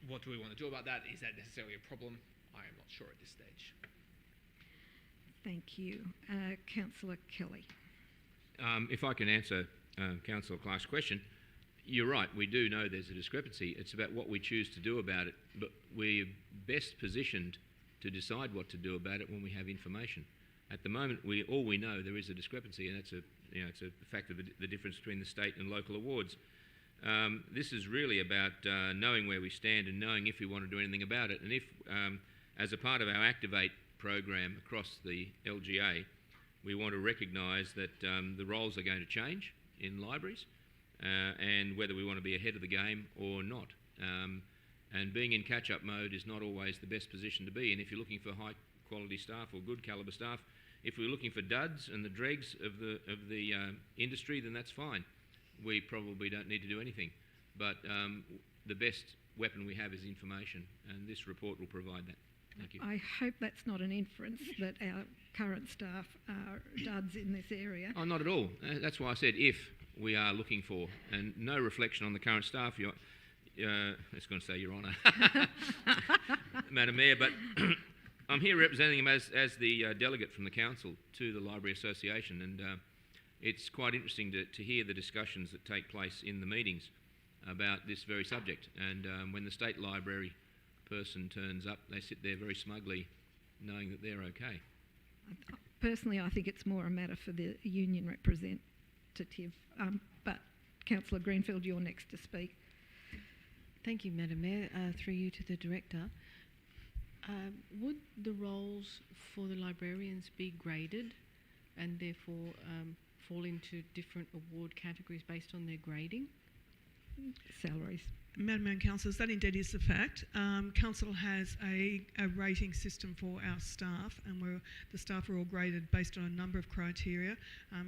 What do we want to do about that? Is that necessarily a problem? I am not sure at this stage. Thank you. Councillor Kelly. If I can answer Councillor Clark's question, you're right, we do know there's a discrepancy. It's about what we choose to do about it, but we're best positioned to decide what to do about it when we have information. At the moment, all we know there is a discrepancy, and it's a fact of the difference between the state and local awards. This is really about knowing where we stand and knowing if we want to do anything about it. And if, as a part of our Activate program across the LGA, we want to recognise that the roles are going to change in libraries, and whether we want to be ahead of the game or not. And being in catch-up mode is not always the best position to be. And if you're looking for high-quality staff or good calibre staff, if we're looking for duds and the dregs of the industry, then that's fine. We probably don't need to do anything. But the best weapon we have is information, and this report will provide that. Thank you. I hope that's not an inference that our current staff are duds in this area. Oh, not at all. That's why I said if we are looking for, and no reflection on the current staff. I was going to say, Your Honour, Madam Mayor, but I'm here representing him as the delegate from the council to the Library Association, and it's quite interesting to hear the discussions that take place in the meetings about this very subject. And when the State Library person turns up, they sit there very smugly knowing that they're okay. Personally, I think it's more a matter for the union representative. But Councillor Greenfield, you're next to speak. Thank you, Madam Mayor. Through you to the Director. Would the roles for the librarians be graded and therefore fall into different award categories based on their grading? Salaries. Madam Mayor and Councillors, that indeed is the fact. Council has a rating system for our staff, and the staff are all graded based on a number of criteria,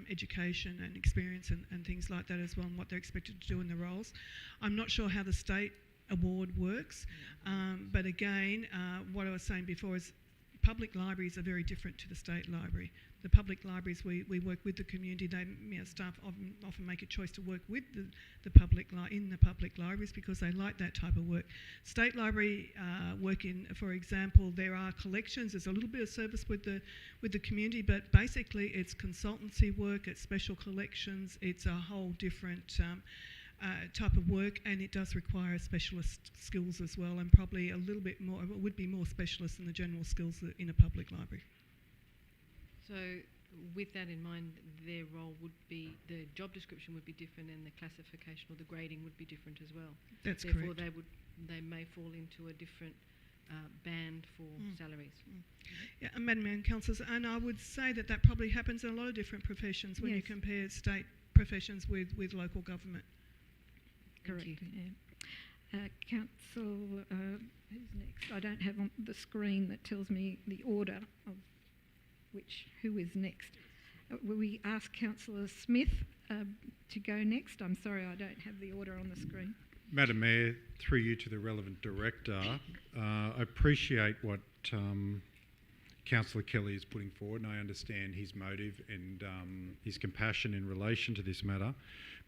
education and experience and things like that as well, and what they're expected to do in the roles. I'm not sure how the state award works, but again, what I was saying before is public libraries are very different to the state library. The public libraries, we work with the community. They, staff often make a choice to work with the public in the public libraries because they like that type of work. State library work in, for example, there are collections. There's a little bit of service with the community, but basically it's consultancy work, it's special collections, it's a whole different type of work, and it does require specialist skills as well, and probably a little bit more, it would be more specialist than the general skills in a public library. So with that in mind, their role would be, the job description would be different and the classification or the grading would be different as well. That's Therefore, correct. they may fall into a different band for salaries. Yeah, and Madam Mayor and Councillors, and I would say that probably happens in a lot of different professions when you compare state professions with local government. Correct. Yeah. Council, who's next? I don't have on the screen that tells me the order of who is next. Will we ask Councillor Smith to go next? I'm sorry, I don't have the order on the screen. Madam Mayor, through you to the relevant director, I appreciate what Councillor Kelly is putting forward, and I understand his motive and his compassion in relation to this matter.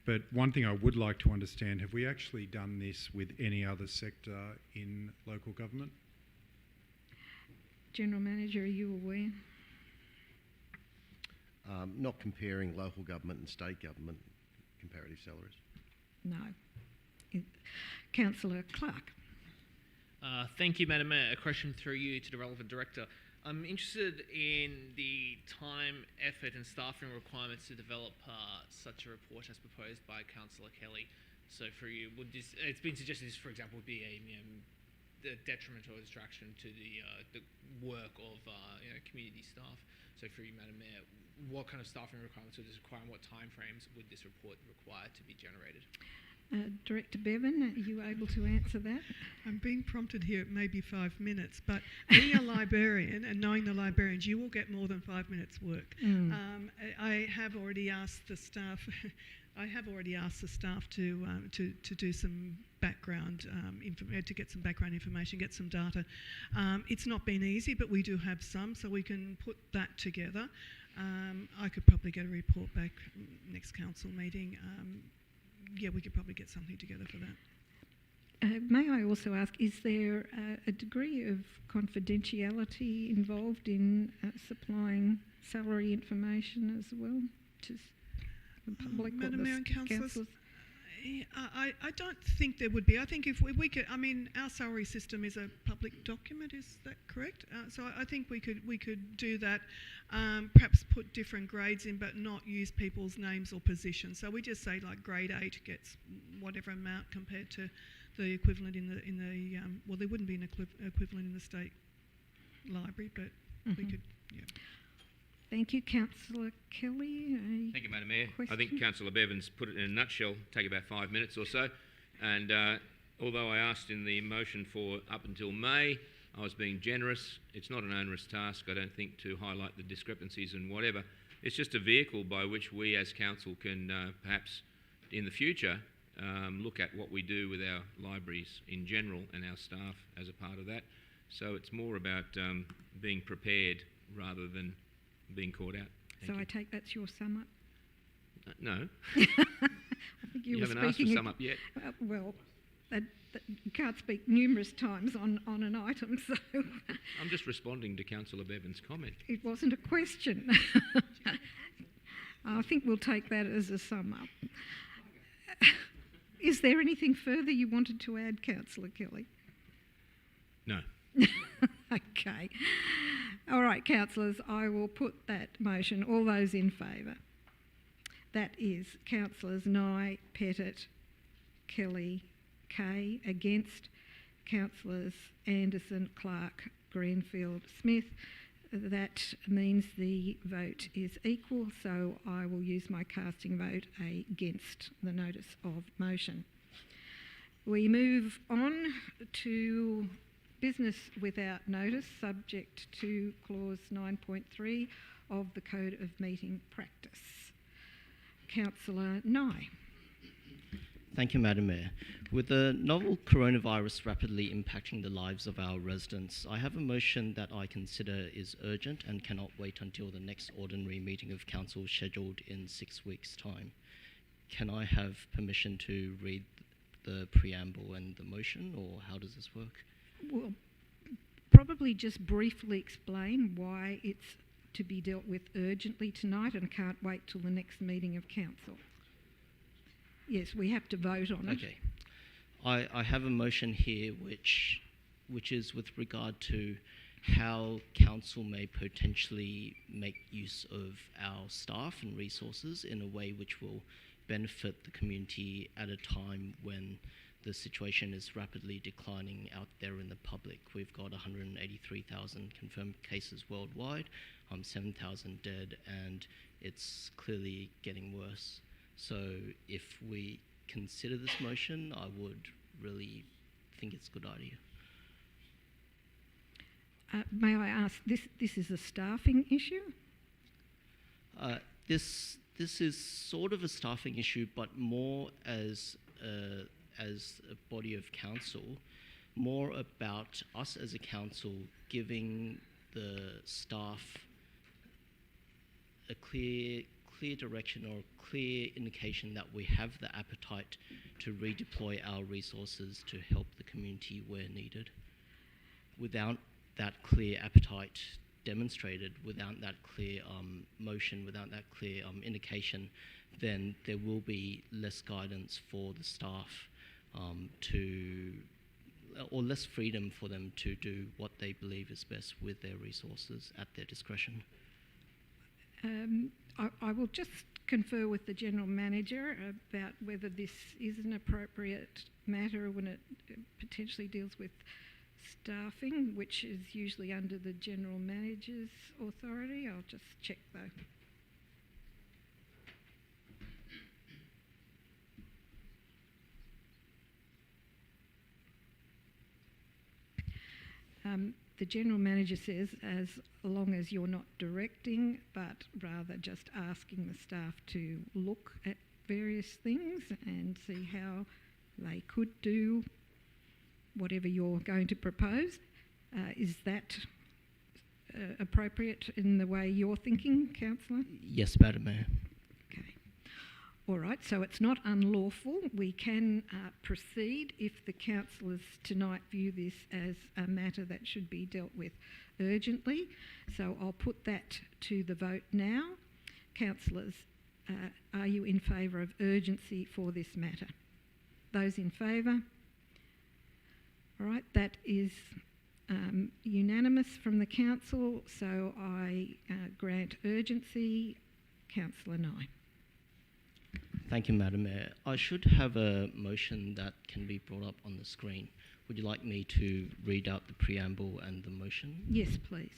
But one thing I would like to understand, have we actually done this with any other sector in local government? General Manager, are you aware? Not comparing local government and state government comparative salaries. No. Councillor Clark. Thank you, Madam Mayor. A question through you to the relevant director. I'm interested in the time, effort and staffing requirements to develop such a report as proposed by Councillor Kelly. So for you, would this, it's been suggested this, for example, would be a detriment or distraction to the work of community staff. So for you, Madam Mayor, what kind of staffing requirements would this require and what timeframes would this report require to be generated? Director Bevan, are you able to answer that? I'm being prompted here, it may be 5 minutes, but being a librarian and knowing the librarians, you will get more than 5 minutes work. I have already asked the staff to do some background to get some background information, get some data. It's not been easy, but we do have some, so we can put that together. I could probably get a report back next council meeting. We could probably get something together for that. May I also ask, is there a degree of confidentiality involved in supplying salary information as well to the public? Madam Mayor and Councillors, councillors? I don't think there would be. I think if we could, our salary system is a public document. Is that correct? So I think we could do that. Perhaps put different grades in, but not use people's names or positions. So we just say like grade 8 gets whatever amount compared to the equivalent in the well, there wouldn't be an equivalent in the state library, but we could. Yeah. Thank you, Councillor Kelly. Thank you, Madam Mayor. Question? I think Councillor Bevan's put it in a nutshell, take about 5 minutes or so. And although I asked in the motion for up until May, I was being generous. It's not an onerous task, I don't think, to highlight the discrepancies and whatever. It's just a vehicle by which we as council can perhaps in the future look at what we do with our libraries in general and our staff as a part of that. So it's more about being prepared rather than being caught out. So I take that's your sum up? No. I think you haven't were asked for speaking sum up yet. Well, you can't speak numerous times on an item, so... I'm just responding to Councillor Bevan's comment. It wasn't a question. I think we'll take that as a sum up. Is there anything further you wanted to add, Councillor Kelly? No. Okay. All right, councillors, I will put that motion. All those in favour? That is Councillors Nye, Pettit, Kelly, Kay. Against Councillors Anderson, Clark, Greenfield, Smith. That means the vote is equal, so I will use my casting vote against the notice of motion. We move on to business without notice, subject to clause 9.3 of the Code of Meeting Practice. Councillor Nye. Thank you, Madam Mayor. With the novel coronavirus rapidly impacting the lives of our residents, I have a motion that I consider is urgent and cannot wait until the next ordinary meeting of Council scheduled in 6 weeks' time. Can I have permission to read the preamble and the motion, or how does this work? Well, probably just briefly explain why it's to be dealt with urgently tonight and can't wait till the next meeting of Council. Yes, we have to vote on it. Okay. I have a motion here which is with regard to how Council may potentially make use of our staff and resources in a way which will benefit the community at a time when the situation is rapidly declining out there in the public. We've got 183,000 confirmed cases worldwide, 7,000 dead, and it's clearly getting worse. So if we consider this motion, I would really think it's a good idea. May I ask, this is a staffing issue? This is sort of a staffing issue, but more as a body of council, more about us as a council giving the staff a clear direction or a clear indication that we have the appetite to redeploy our resources to help the community where needed. Without that clear appetite demonstrated, without that clear motion, without that clear indication, then there will be less guidance for the staff or less freedom for them to do what they believe is best with their resources at their discretion. I will just confer with the General Manager about whether this is an appropriate matter when it potentially deals with staffing, which is usually under the General Manager's authority. I'll just check though. The General Manager says as long as you're not directing, but rather just asking the staff to look at various things and see how they could do whatever you're going to propose. Is that appropriate in the way you're thinking, Councillor? Yes, Madam Mayor. Okay. All right, so it's not unlawful. We can proceed if the councillors tonight view this as a matter that should be dealt with urgently. So I'll put that to the vote now. Councillors, are you in favour of urgency for this matter? Those in favour? All right, that is unanimous from the council, so I grant urgency. Councillor Nye. Thank you, Madam Mayor. I should have a motion that can be brought up on the screen. Would you like me to read out the preamble and the motion? Yes, please.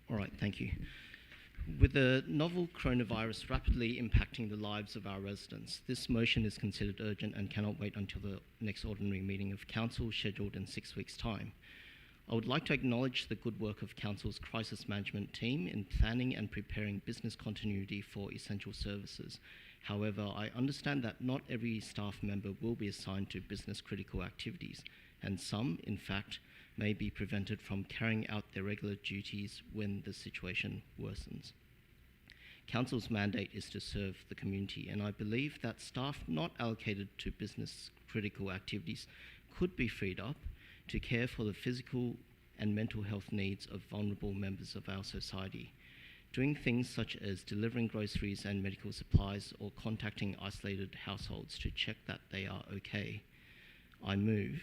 All right, thank you. With the novel coronavirus rapidly impacting the lives of our residents, this motion is considered urgent and cannot wait until the next ordinary meeting of Council scheduled in 6 weeks' time. I would like to acknowledge the good work of Council's crisis management team in planning and preparing business continuity for essential services. However, I understand that not every staff member will be assigned to business critical activities, and some, in fact, may be prevented from carrying out their regular duties when the situation worsens. Council's mandate is to serve the community, and I believe that staff not allocated to business critical activities could be freed up to care for the physical and mental health needs of vulnerable members of our society. Doing things such as delivering groceries and medical supplies or contacting isolated households to check that they are okay. I move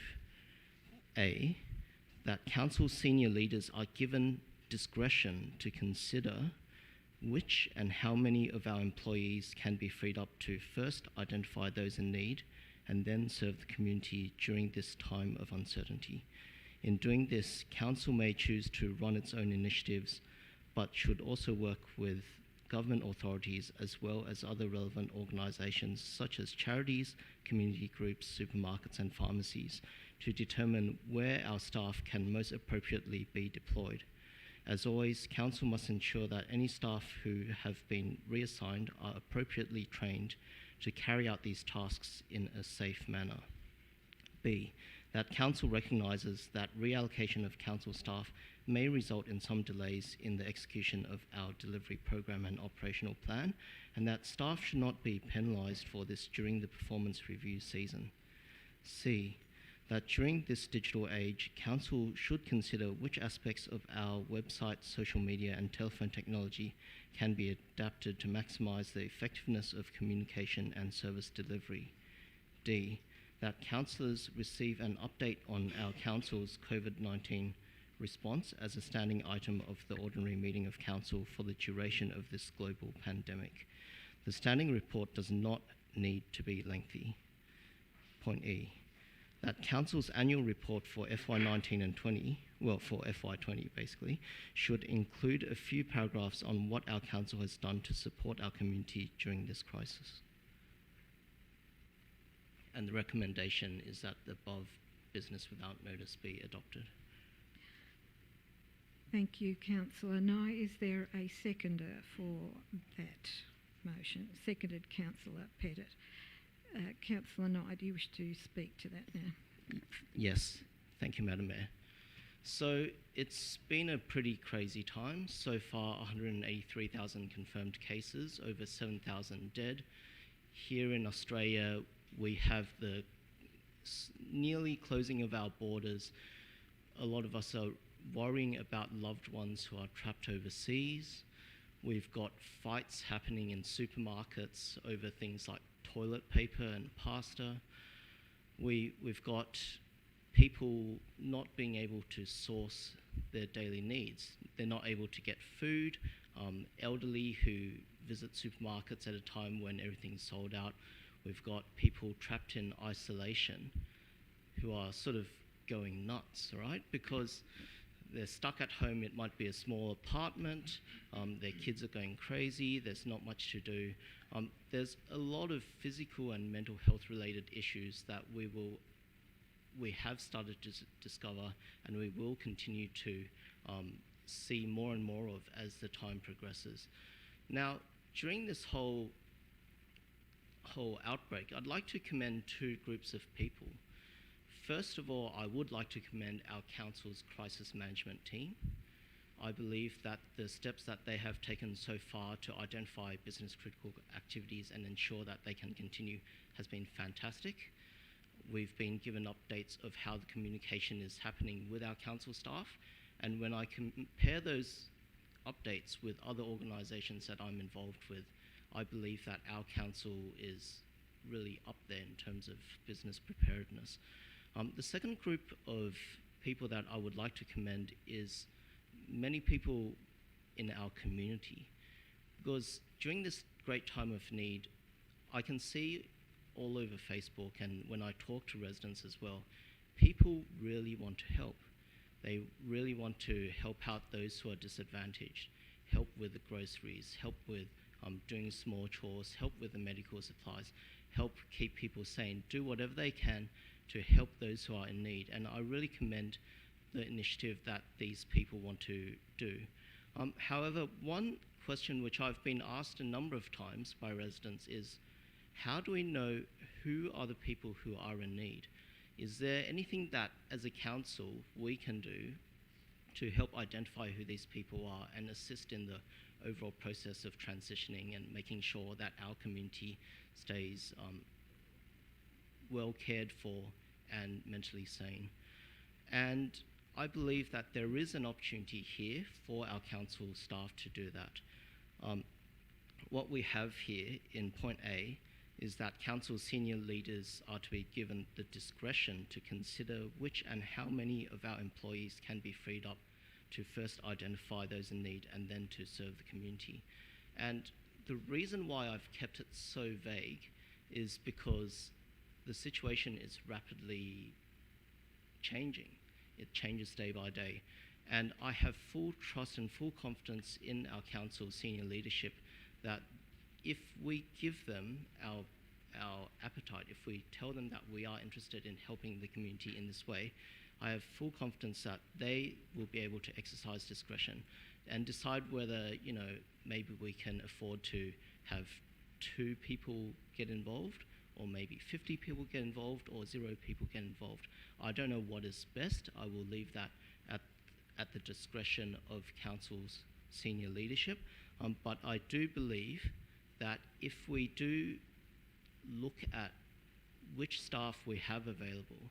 A, that Council senior leaders are given discretion to consider which and how many of our employees can be freed up to first identify those in need and then serve the community during this time of uncertainty. In doing this, Council may choose to run its own initiatives, but should also work with government authorities as well as other relevant organisations such as charities, community groups, supermarkets and pharmacies to determine where our staff can most appropriately be deployed. As always, Council must ensure that any staff who have been reassigned are appropriately trained to carry out these tasks in a safe manner. B, that Council recognises that reallocation of Council staff may result in some delays in the execution of our delivery program and operational plan, and that staff should not be penalised for this during the performance review season. C, that during this digital age, Council should consider which aspects of our website, social media and telephone technology can be adapted to maximise the effectiveness of communication and service delivery. D, that councillors receive an update on our Council's COVID-19 response as a standing item of the ordinary meeting of Council for the duration of this global pandemic. The standing report does not need to be lengthy. Point E, that Council's annual report for FY19 and 20, well, for FY20 basically, should include a few paragraphs on what our Council has done to support our community during this crisis. And the recommendation is that the above business without notice be adopted. Thank you, Councillor Nye. Is there a seconder for that motion? Seconded, Councillor Pettit. Councillor Nye, do you wish to speak to that now? Yes, thank you, Madam Mayor. So it's been a pretty crazy time. So far, 183,000 confirmed cases, over 7,000 dead. Here in Australia, we have the nearly closing of our borders. A lot of us are worrying about loved ones who are trapped overseas. We've got fights happening in supermarkets over things like toilet paper and pasta. We've got people not being able to source their daily needs. They're not able to get food. Elderly who visit supermarkets at a time when everything's sold out. We've got people trapped in isolation who are sort of going nuts, right? Because they're stuck at home. It might be a small apartment. Their kids are going crazy. There's not much to do. There's a lot of physical and mental health related issues that we have started to discover, and we will continue to see more and more of as the time progresses. Now, during this whole outbreak, I'd like to commend two groups of people. First of all, I would like to commend our Council's crisis management team. I believe that the steps that they have taken so far to identify business critical activities and ensure that they can continue has been fantastic. We've been given updates of how the communication is happening with our Council staff, and when I compare those updates with other organisations that I'm involved with, I believe that our Council is really up there in terms of business preparedness. The second group of people that I would like to commend is many people in our community, because during this great time of need, I can see all over Facebook, and when I talk to residents as well, people really want to help. They really want to help out those who are disadvantaged, help with the groceries, help with doing small chores, help with the medical supplies, help keep people sane, do whatever they can to help those who are in need. And I really commend the initiative that these people want to do. However, one question which I've been asked a number of times by residents is, how do we know who are the people who are in need? Is there anything that as a council we can do to help identify who these people are and assist in the overall process of transitioning and making sure that our community stays well cared for and mentally sane? And I believe that there is an opportunity here for our council staff to do that. What we have here in point A is that council senior leaders are to be given the discretion to consider which and how many of our employees can be freed up to first identify those in need and then to serve the community. And the reason why I've kept it so vague is because the situation is rapidly changing. It changes day by day. And I have full trust and full confidence in our council senior leadership that if we give them our appetite, if we tell them that we are interested in helping the community in this way, I have full confidence that they will be able to exercise discretion and decide whether, maybe we can afford to have 2 people get involved, or maybe 50 people get involved, or 0 people get involved. I don't know what is best. I will leave that at the discretion of council's senior leadership. But I do believe that if we do look at which staff we have available,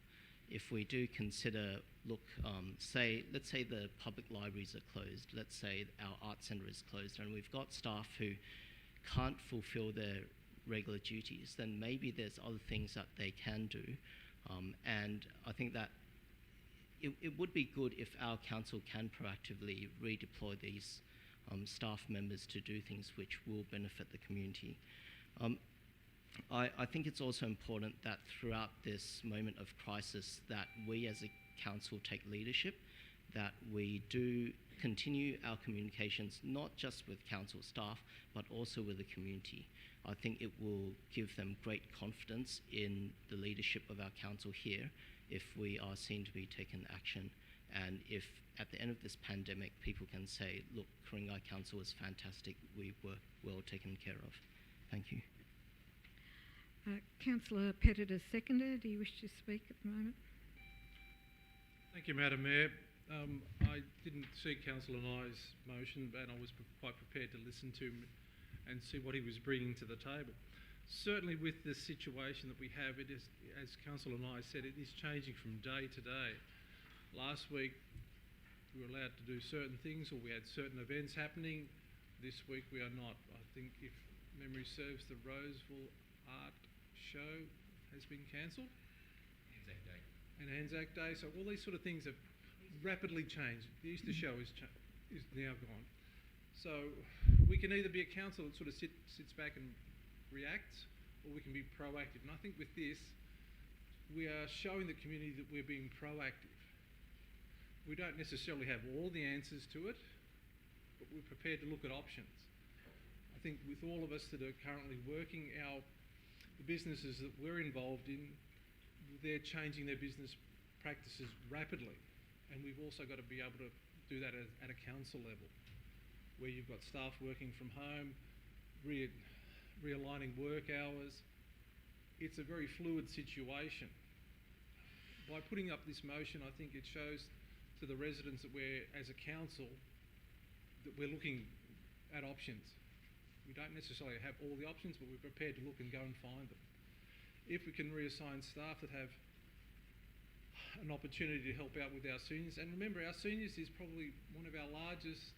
if we do consider, let's say the public libraries are closed, let's say our art centre is closed, and we've got staff who can't fulfil their regular duties, then maybe there's other things that they can do. And I think that it would be good if our council can proactively redeploy these staff members to do things which will benefit the community. I think it's also important that throughout this moment of crisis that we as a council take leadership, that we do continue our communications not just with council staff but also with the community. I think it will give them great confidence in the leadership of our council here if we are seen to be taking action, and if at the end of this pandemic people can say, look, Ku-ring-gai Council was fantastic, we were well taken care of. Thank you. Councillor Pettit is seconder. Do you wish to speak at the moment? Thank you, Madam Mayor. I didn't see Councillor Nye's motion, and I was quite prepared to listen to him and see what he was bringing to the table. Certainly with the situation that we have, it is, as Councillor Nye said, it is changing from day to day. Last week we were allowed to do certain things, or we had certain events happening. This week we are not. I think, if memory serves, the Roseville Art Show has been cancelled. Anzac Day. And Anzac Day. So all these sort of things have rapidly changed. The Easter show is now gone. So we can either be a council that sort of sits back and reacts, or we can be proactive. And I think with this, we are showing the community that we're being proactive. We don't necessarily have all the answers to it, but we're prepared to look at options. I think with all of us that are currently working, the businesses that we're involved in, they're changing their business practices rapidly, and we've also got to be able to do that at a council level, where you've got staff working from home, realigning work hours. It's a very fluid situation. By putting up this motion, I think it shows to the residents that we're, as a council, that we're looking at options. We don't necessarily have all the options, but we're prepared to look and go and find them. If we can reassign staff that have an opportunity to help out with our seniors, and remember, our seniors is probably one of our largest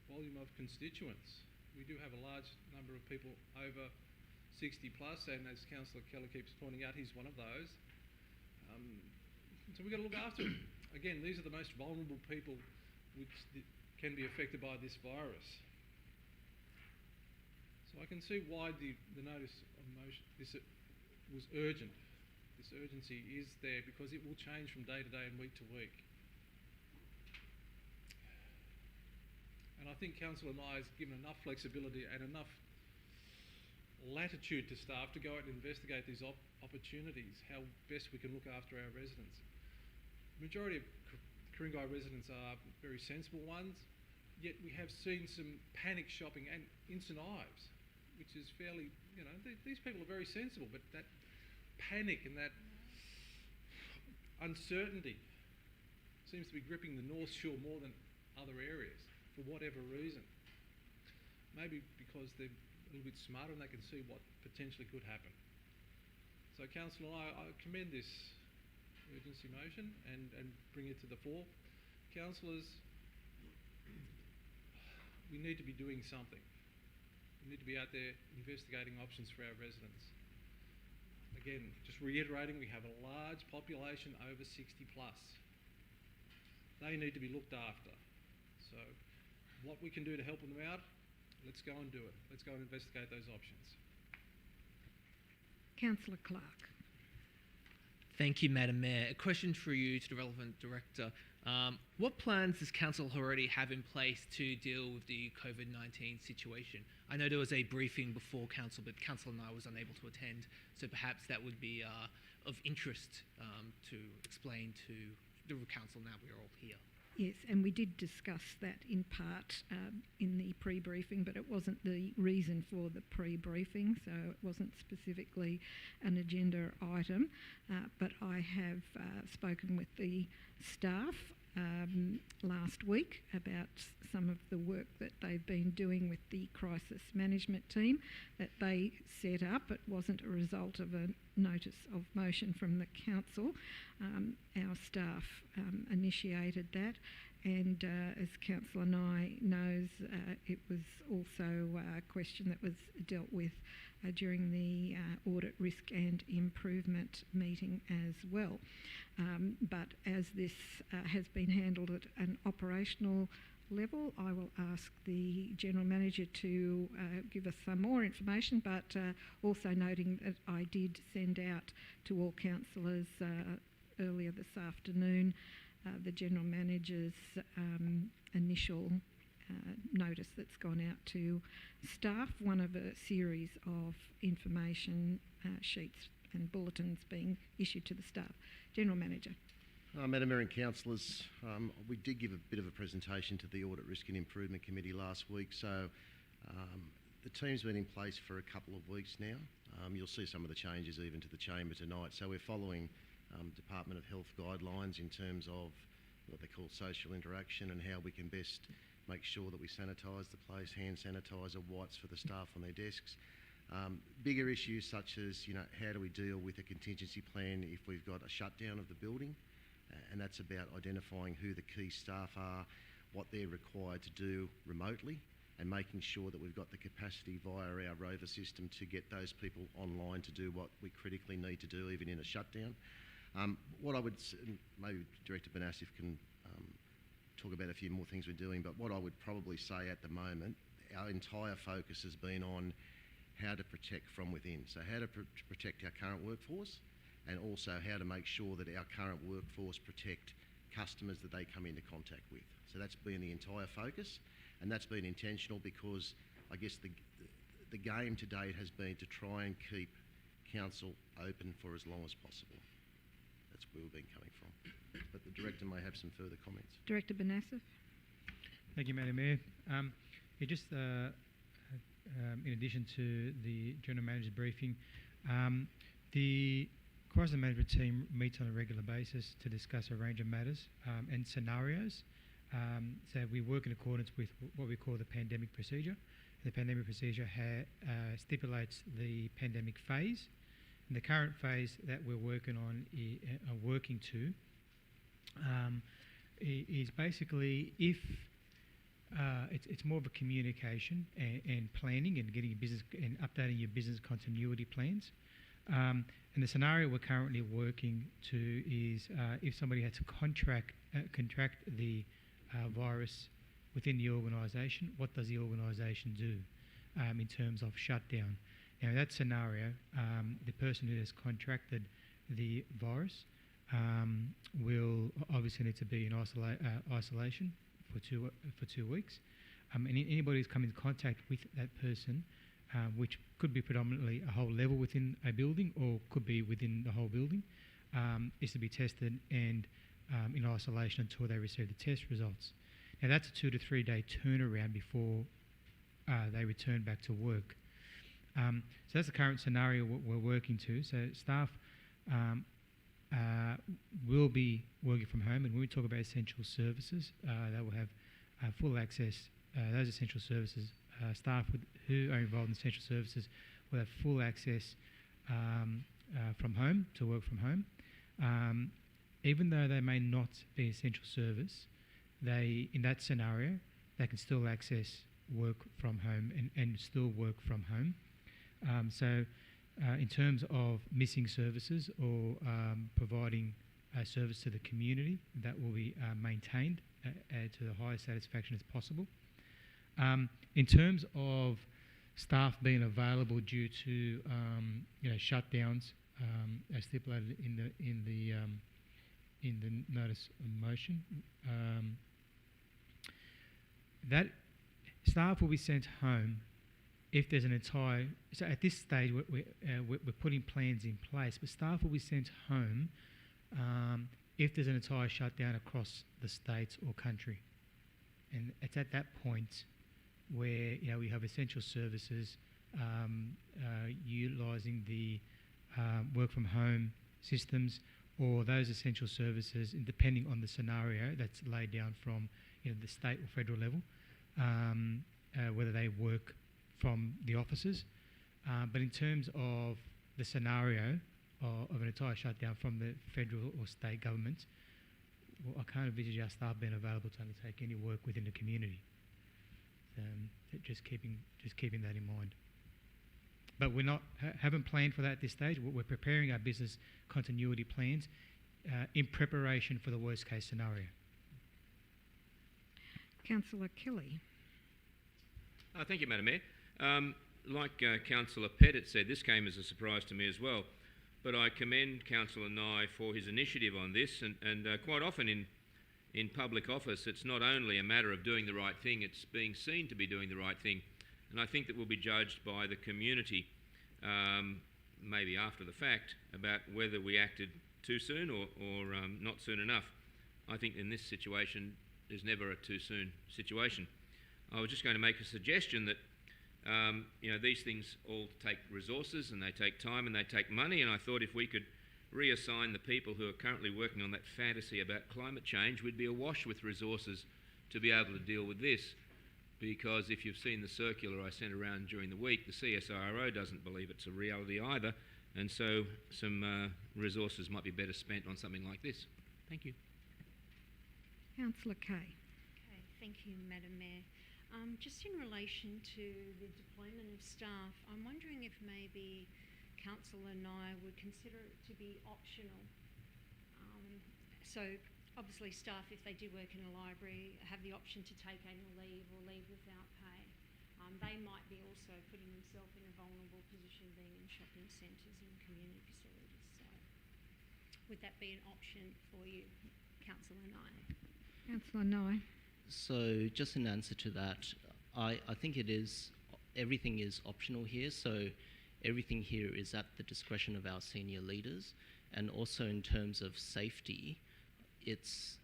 volume of constituents. We do have a large number of people over 60 plus, and as Councillor Keller keeps pointing out, he's one of those. So we've got to look after them. Again, these are the most vulnerable people which can be affected by this virus. So I can see why the notice of motion was urgent. This urgency is there because it will change from day to day and week to week. And I think Councillor Nye has given enough flexibility and enough latitude to staff to go out and investigate these opportunities, how best we can look after our residents. The majority of Ku-ring-gai residents are very sensible ones, yet we have seen some panic shopping and instant Ives, which is fairly, these people are very sensible, but that panic and that uncertainty seems to be gripping the North Shore more than other areas for whatever reason. Maybe because they're a little bit smarter and they can see what potentially could happen. So Councillor, I commend this urgency motion and bring it to the fore. Councillors, we need to be doing something. We need to be out there investigating options for our residents. Again, just reiterating, we have a large population over 60 plus. They need to be looked after. So what we can do to help them out, let's go and do it. Let's go and investigate those options. Councillor Clark. Thank you, Madam Mayor. A question for you to the relevant director. What plans does Council already have in place to deal with the COVID-19 situation? I know there was a briefing before Council, but Councillor and I was unable to attend, so perhaps that would be of interest to explain to the Council now we're all here. Yes, and we did discuss that in part in the pre-briefing, but it wasn't the reason for the pre-briefing, so it wasn't specifically an agenda item. But I have spoken with the staff last week about some of the work that they've been doing with the crisis management team that they set up. It wasn't a result of a notice of motion from the council. Our staff initiated that, and as Councillor Nye knows, it was also a question that was dealt with during the audit risk and improvement meeting as well. But as this has been handled at an operational level, I will ask the General Manager to give us some more information, but also noting that I did send out to all councillors earlier this afternoon the General Manager's initial notice that's gone out to staff, one of a series of information sheets and bulletins being issued to the staff. General Manager. Madam Mayor and councillors, we did give a bit of a presentation to the Audit Risk and Improvement Committee last week, so the team's been in place for a couple of weeks now. You'll see some of the changes even to the chamber tonight, so we're following Department of Health guidelines in terms of what they call social interaction and how we can best make sure that we sanitise the place, hand sanitiser, wipes for the staff on their desks. Bigger issues such as, how do we deal with a contingency plan if we've got a shutdown of the building? And that's about identifying who the key staff are, what they're required to do remotely, and making sure that we've got the capacity via our rover system to get those people online to do what we critically need to do even in a shutdown. What I would, maybe Director Banassif can talk about a few more things we're doing, but what I would probably say at the moment, our entire focus has been on how to protect from within. So how to protect our current workforce, and also how to make sure that our current workforce protect customers that they come into contact with. So that's been the entire focus, and that's been intentional because I guess the game to date has been to try and keep council open for as long as possible. That's where we've been coming from. But the Director may have some further comments. Director Banassif. Thank you, Madam Mayor. In addition to the General Manager's briefing, the crisis management team meets on a regular basis to discuss a range of matters and scenarios. So we work in accordance with what we call the pandemic procedure. The pandemic procedure stipulates the pandemic phase, and the current phase that we're working on, is basically if it's more of a communication and planning and getting your business and updating your business continuity plans. And the scenario we're currently working to is if somebody had to contract the virus within the organisation, what does the organisation do in terms of shutdown? Now, in that scenario, the person who has contracted the virus will obviously need to be in isolation for 2 weeks. And anybody who's come in contact with that person, which could be predominantly a whole level within a building or could be within the whole building, is to be tested and in isolation until they receive the test results. Now, that's a 2 to 3 day turnaround before they return back to work. So that's the current scenario we're working to. So staff will be working from home, and when we talk about essential services, they will have full access. Those essential services, staff who are involved in essential services will have full access from home, to work from home. Even though they may not be essential service, in that scenario, they can still access work from home and still work from home. So in terms of missing services or providing a service to the community, that will be maintained to the highest satisfaction as possible. In terms of staff being available due to shutdowns, as stipulated in the notice of motion, that staff will be sent home if there's an entire. So at this stage, we're putting plans in place, but staff will be sent home if there's an entire shutdown across the states or country. And it's at that point where we have essential services utilising the work from home systems, or those essential services, and depending on the scenario that's laid down from the state or federal level, whether they work from the offices. But in terms of the scenario of an entire shutdown from the federal or state governments, I can't envisage our staff being available to undertake any work within the community. Just keeping that in mind. But we're not haven't planned for that at this stage. We're preparing our business continuity plans in preparation for the worst case scenario. Councillor Kelly. Thank you, Madam Mayor. Like Councillor Pettit said, this came as a surprise to me as well. But I commend Councillor Nye for his initiative on this, and quite often in public office, it's not only a matter of doing the right thing, it's being seen to be doing the right thing. And I think that we'll be judged by the community, maybe after the fact, about whether we acted too soon or not soon enough. I think in this situation, there's never a too soon situation. I was just going to make a suggestion that these things all take resources and they take time and they take money, and I thought if we could reassign the people who are currently working on that fantasy about climate change, we'd be awash with resources to be able to deal with this. Because if you've seen the circular I sent around during the week, the CSIRO doesn't believe it's a reality either, and so some resources might be better spent on something like this. Thank you. Councillor Kay. Okay, thank you, Madam Mayor. Just in relation to the deployment of staff, I'm wondering if maybe Councillor Nye would consider it to be optional. So obviously staff, if they do work in a library, have the option to take annual leave or leave without pay. They might be also putting themselves in a vulnerable position being in shopping centres and community facilities. So would that be an option for you, Councillor Nye? Councillor Nye. So just in answer to that, I think everything is optional here. So everything here is at the discretion of our senior leaders, and also in terms of safety, it's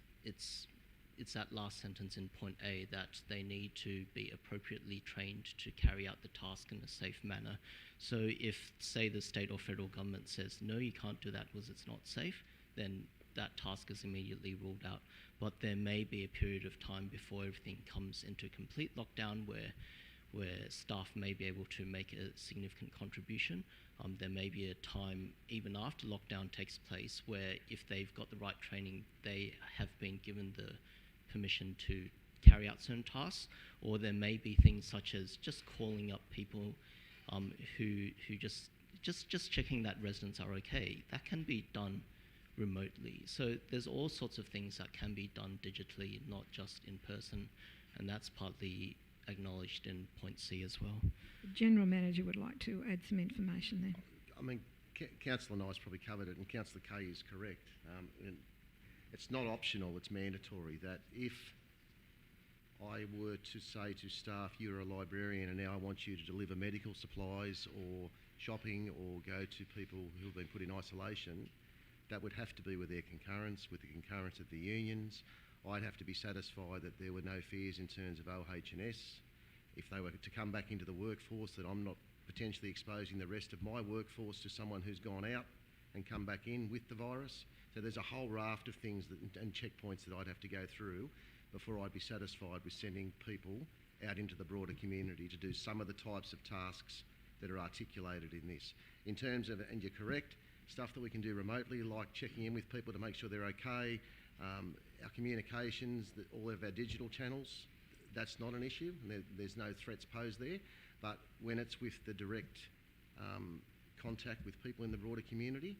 that last sentence in point A that they need to be appropriately trained to carry out the task in a safe manner. So if, say, the state or federal government says, no, you can't do that because it's not safe, then that task is immediately ruled out. But there may be a period of time before everything comes into complete lockdown where staff may be able to make a significant contribution. There may be a time even after lockdown takes place where if they've got the right training, they have been given the permission to carry out certain tasks, or there may be things such as just calling up people who just checking that residents are okay. That can be done remotely. So there's all sorts of things that can be done digitally, not just in person, and that's partly acknowledged in point C as well. The General Manager would like to add some information there. I mean, Councillor Nye's probably covered it, and Councillor Kay is correct. And it's not optional, it's mandatory that if I were to say to staff, you're a librarian and now I want you to deliver medical supplies or shopping or go to people who have been put in isolation, that would have to be with their concurrence, with the concurrence of the unions. I'd have to be satisfied that there were no fears in terms of OH&S. If they were to come back into the workforce, that I'm not potentially exposing the rest of my workforce to someone who's gone out and come back in with the virus. So there's a whole raft of things and checkpoints that I'd have to go through before I'd be satisfied with sending people out into the broader community to do some of the types of tasks that are articulated in this. In terms of, and you're correct, stuff that we can do remotely, like checking in with people to make sure they're okay, our communications, all of our digital channels, that's not an issue. There's no threats posed there. But when it's with the direct contact with people in the broader community,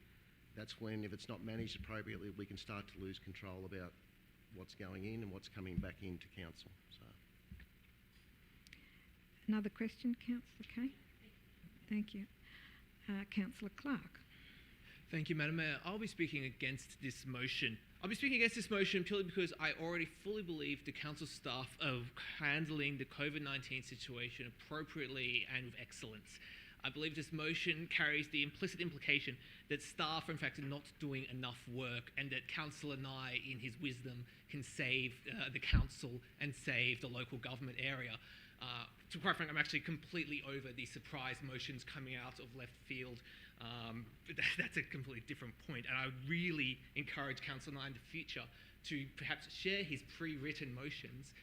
that's when, if it's not managed appropriately, we can start to lose control about what's going in and what's coming back into council. So. Another question, Councillor Kay? Thank you. Councillor Clark. Thank you, Madam Mayor. I'll be speaking against this motion. I'll be speaking against this motion purely because I already fully believe the council staff are handling the COVID-19 situation appropriately and with excellence. I believe this motion carries the implicit implication that staff are in fact not doing enough work, and that Councillor Nye, in his wisdom, can save the council and save the local government area. To be quite frank, I'm actually completely over the surprise motions coming out of left field. That's a completely different point, and I would really encourage Councillor Nye in the future to perhaps share his pre-written motions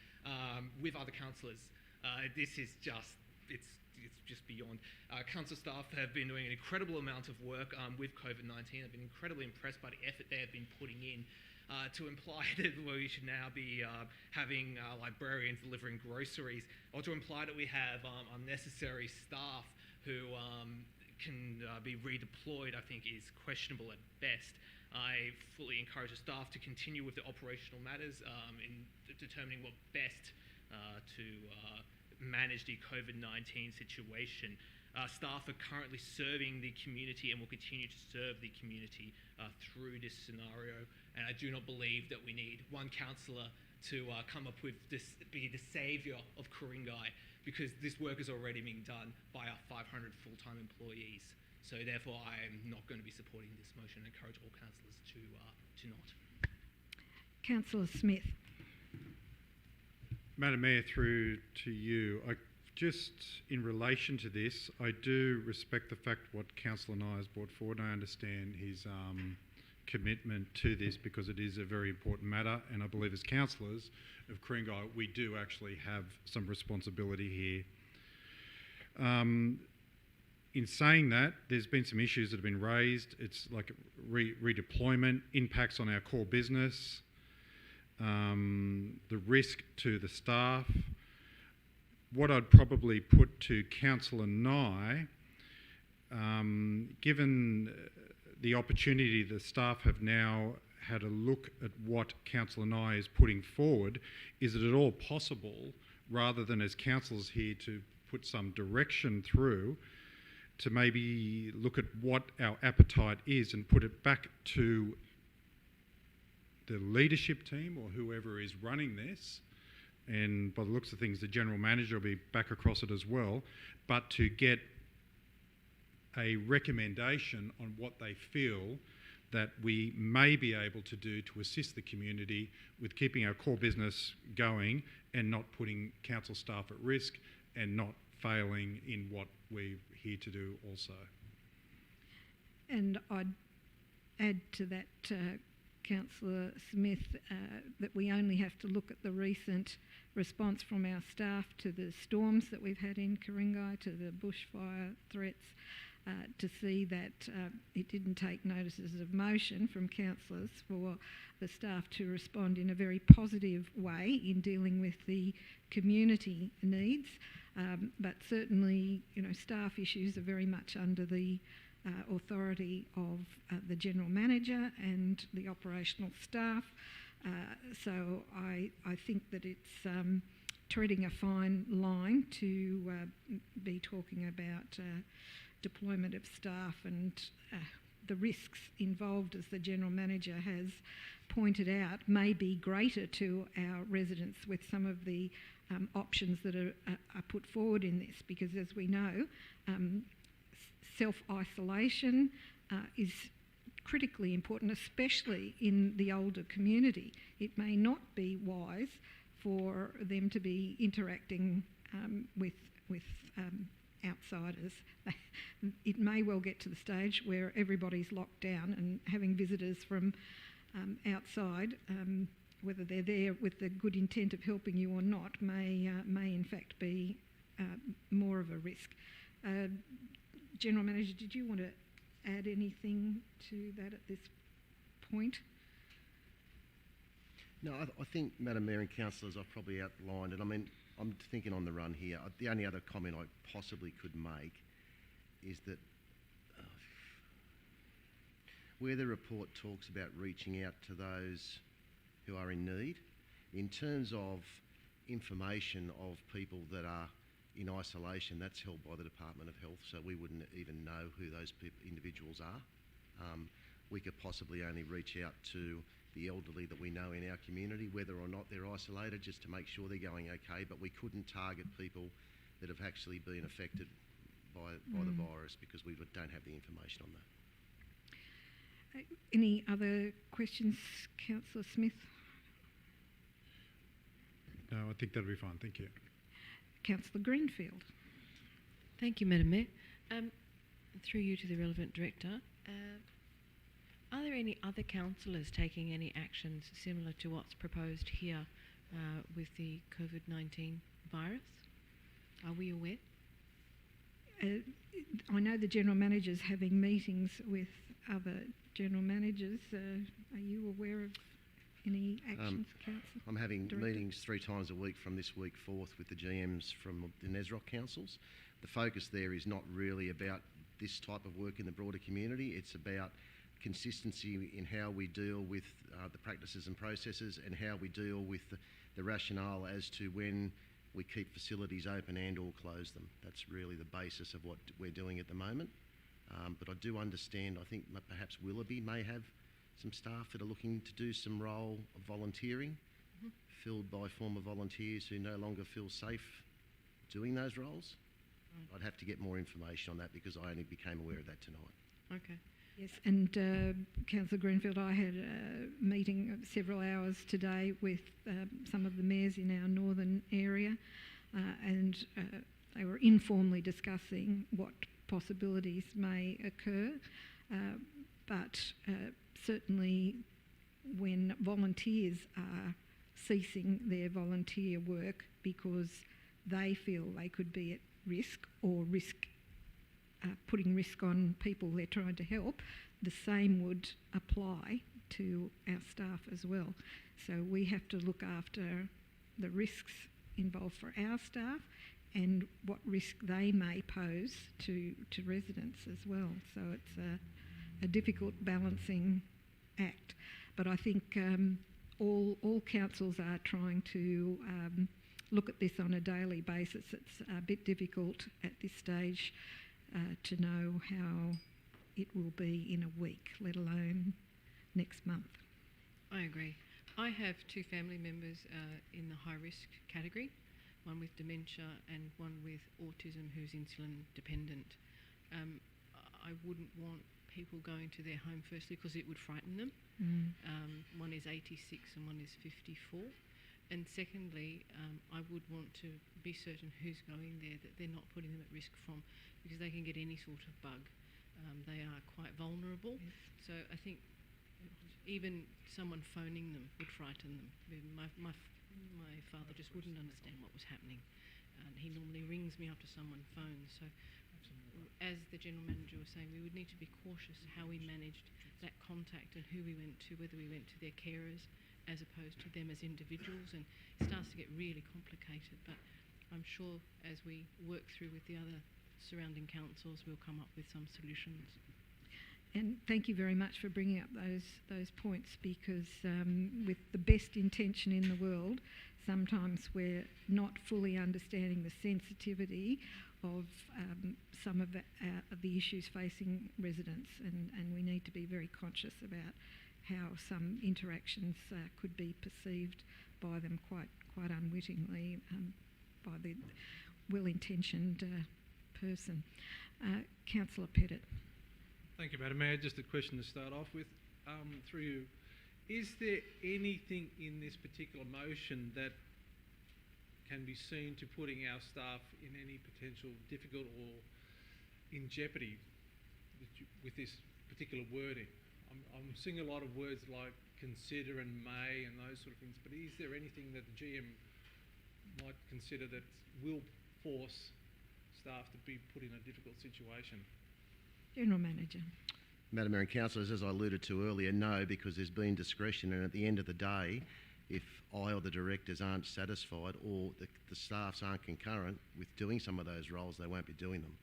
with other councillors. This is just, it's just beyond. Council staff have been doing an incredible amount of work with COVID-19. I've been incredibly impressed by the effort they have been putting in. To imply that we should now be having librarians delivering groceries, or to imply that we have unnecessary staff who can be redeployed, I think is questionable at best. I fully encourage the staff to continue with the operational matters in determining what best to manage the COVID-19 situation. Staff are currently serving the community and will continue to serve the community through this scenario. And I do not believe that we need one councillor to come up with this, be the saviour of Ku-ring-gai, because this work is already being done by our 500 full-time employees. So therefore, I am not going to be supporting this motion and encourage all councillors to not. Councillor Smith. Madam Mayor, through to you. Just in relation to this, I do respect the fact what Councillor Nye has brought forward, and I understand his commitment to this because it is a very important matter, and I believe as councillors of Ku-ring-gai we do actually have some responsibility here. In saying that, there's been some issues that have been raised. It's like redeployment, impacts on our core business, the risk to the staff. What I'd probably put to Councillor Nye, given the opportunity the staff have now had a look at what Councillor Nye is putting forward, is it at all possible, rather than as councillors here to put some direction through, to maybe look at what our appetite is and put it back to the leadership team or whoever is running this, and by the looks of things the General Manager will be back across it as well, but to get a recommendation on what they feel that we may be able to do to assist the community with keeping our core business going and not putting council staff at risk and not failing in what we're here to do also. And I'd add to that, Councillor Smith, that we only have to look at the recent response from our staff to the storms that we've had in Ku-ring-gai, to the bushfire threats, to see that it didn't take notices of motion from councillors for the staff to respond in a very positive way in dealing with the community needs. But certainly, you know, staff issues are very much under the authority of the General Manager and the operational staff. So I think that it's treading a fine line to be talking about deployment of staff and the risks involved, as the General Manager has pointed out, may be greater to our residents with some of the options that are put forward in this, because as we know, self-isolation is critically important, especially in the older community. It may not be wise for them to be interacting with outsiders. It may well get to the stage where everybody's locked down, and having visitors from outside, whether they're there with the good intent of helping you or not, may in fact be more of a risk. General Manager, did you want to add anything to that at this point? No, I think, Madam Mayor and councillors, I've probably outlined it. I mean, I'm thinking on the run here. The only other comment I possibly could make is that where the report talks about reaching out to those who are in need, in terms of information of people that are in isolation, that's held by the Department of Health, so we wouldn't even know who those individuals are. We could possibly only reach out to the elderly that we know in our community, whether or not they're isolated, just to make sure they're going okay, but we couldn't target people that have actually been affected by the virus, because we don't have the information on that. Any other questions, Councillor Smith? No, I think that'll be fine. Thank you. Councillor Greenfield. Thank you, Madam Mayor. Through you to the relevant director, are there any other councillors taking any actions similar to what's proposed here with the COVID-19 virus? Are we aware? I know the general manager's having meetings with other general managers. Are you aware of any actions, Councillor? I'm having Director? meetings 3 times a week from this week forth with the GMs from the NESROC councils. The focus there is not really about this type of work in the broader community. It's about consistency in how we deal with the practices and processes, and how we deal with the rationale as to when we keep facilities open and or close them. That's really the basis of what we're doing at the moment. But I do understand, I think perhaps Willoughby may have some staff that are looking to do some role of volunteering, filled by former volunteers who no longer feel safe doing those roles. I'd have to get more information on that, because I only became aware of that tonight. Okay. Yes, and Councillor Greenfield, I had a meeting of several hours today with some of the mayors in our northern area, and they were informally discussing what possibilities may occur, but certainly when volunteers are ceasing their volunteer work because they feel they could be at risk or putting risk on people they're trying to help, the same would apply to our staff as well. So we have to look after the risks involved for our staff and what risk they may pose to residents as well. So it's a difficult balancing act. But I think all councils are trying to look at this on a daily basis. It's a bit difficult at this stage to know how it will be in a week, let alone next month. I agree. I have 2 family members in the high risk category, one with dementia and one with autism who's insulin dependent. I wouldn't want people going to their home firstly because it would frighten them. One is 86 and one is 54. And secondly, I would want to be certain who's going there, that they're not putting them at risk from, because they can get any sort of bug. They are quite vulnerable. Yes. So I think even someone phoning them would frighten them. My father just wouldn't understand what was happening. And he normally rings me after someone phones. So as the General Manager was saying, we would need to be cautious how we managed that contact and who we went to, whether we went to their carers as opposed to them as individuals, and it starts to get really complicated. But I'm sure as we work through with the other surrounding councils, we'll come up with some solutions. And thank you very much for bringing up those points, because with the best intention in the world, sometimes we're not fully understanding the sensitivity of some of the issues facing residents, and we need to be very conscious about how some interactions could be perceived by them quite unwittingly by the well-intentioned person. Councillor Pettit. Thank you, Madam Mayor. Just a question to start off with. Through you, is there anything in this particular motion that can be seen to putting our staff in any potential difficult or in jeopardy with this particular wording? I'm seeing a lot of words like consider and may and those sort of things, but is there anything that the GM might consider that will force staff to be put in a difficult situation? General Manager. Madam Mayor and Councillors, as I alluded to earlier, no, because there's been discretion, and at the end of the day, if I or the directors aren't satisfied or the staffs aren't concurrent with doing some of those roles, they won't be doing them.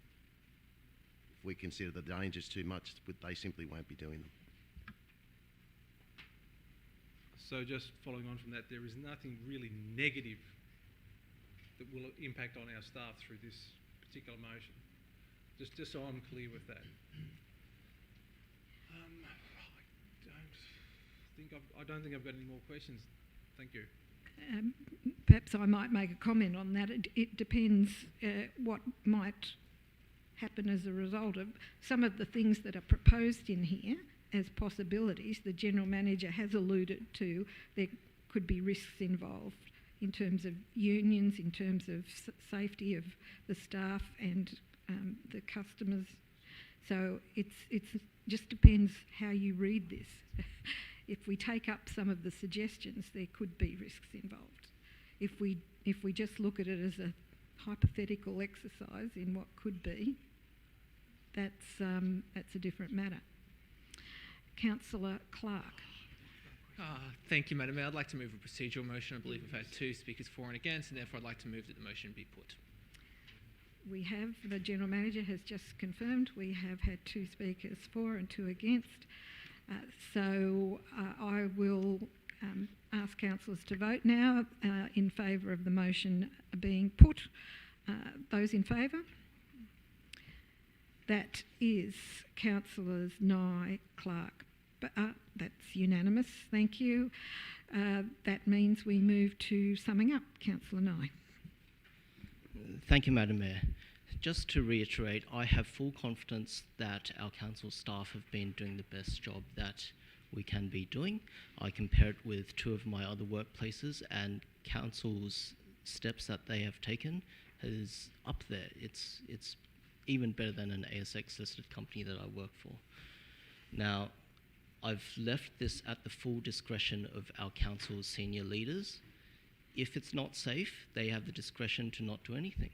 If we consider the dangers too much, they simply won't be doing them. So just following on from that, there is nothing really negative that will impact on our staff through this particular motion. Just so I'm clear with that. I don't think I've got any more questions. Thank you. Perhaps I might make a comment on that. It depends what might happen as a result of some of the things that are proposed in here as possibilities. The General Manager has alluded to there could be risks involved in terms of unions, in terms of safety of the staff and the customers. So it's just depends how you read this. If we take up some of the suggestions, there could be risks involved. If we just look at it as a hypothetical exercise in what could be, that's a different matter. Councillor Clark. Thank you, Madam Mayor. I'd like to move a procedural motion. I believe we've had 2 speakers for and against, and therefore I'd like to move that the motion be put. We have, the General Manager has just confirmed, we have had 2 speakers for and 2 against. So I will ask councillors to vote now in favour of the motion being put. Those in favour? That is councillors Nye, Clark. That's unanimous, thank you. That means we move to summing up. Councillor Nye. Thank you, Madam Mayor. Just to reiterate, I have full confidence that our council staff have been doing the best job that we can be doing. I compare it with 2 of my other workplaces, and council's steps that they have taken is up there. It's even better than an ASX listed company that I work for. Now, I've left this at the full discretion of our council's senior leaders. If it's not safe, they have the discretion to not do anything,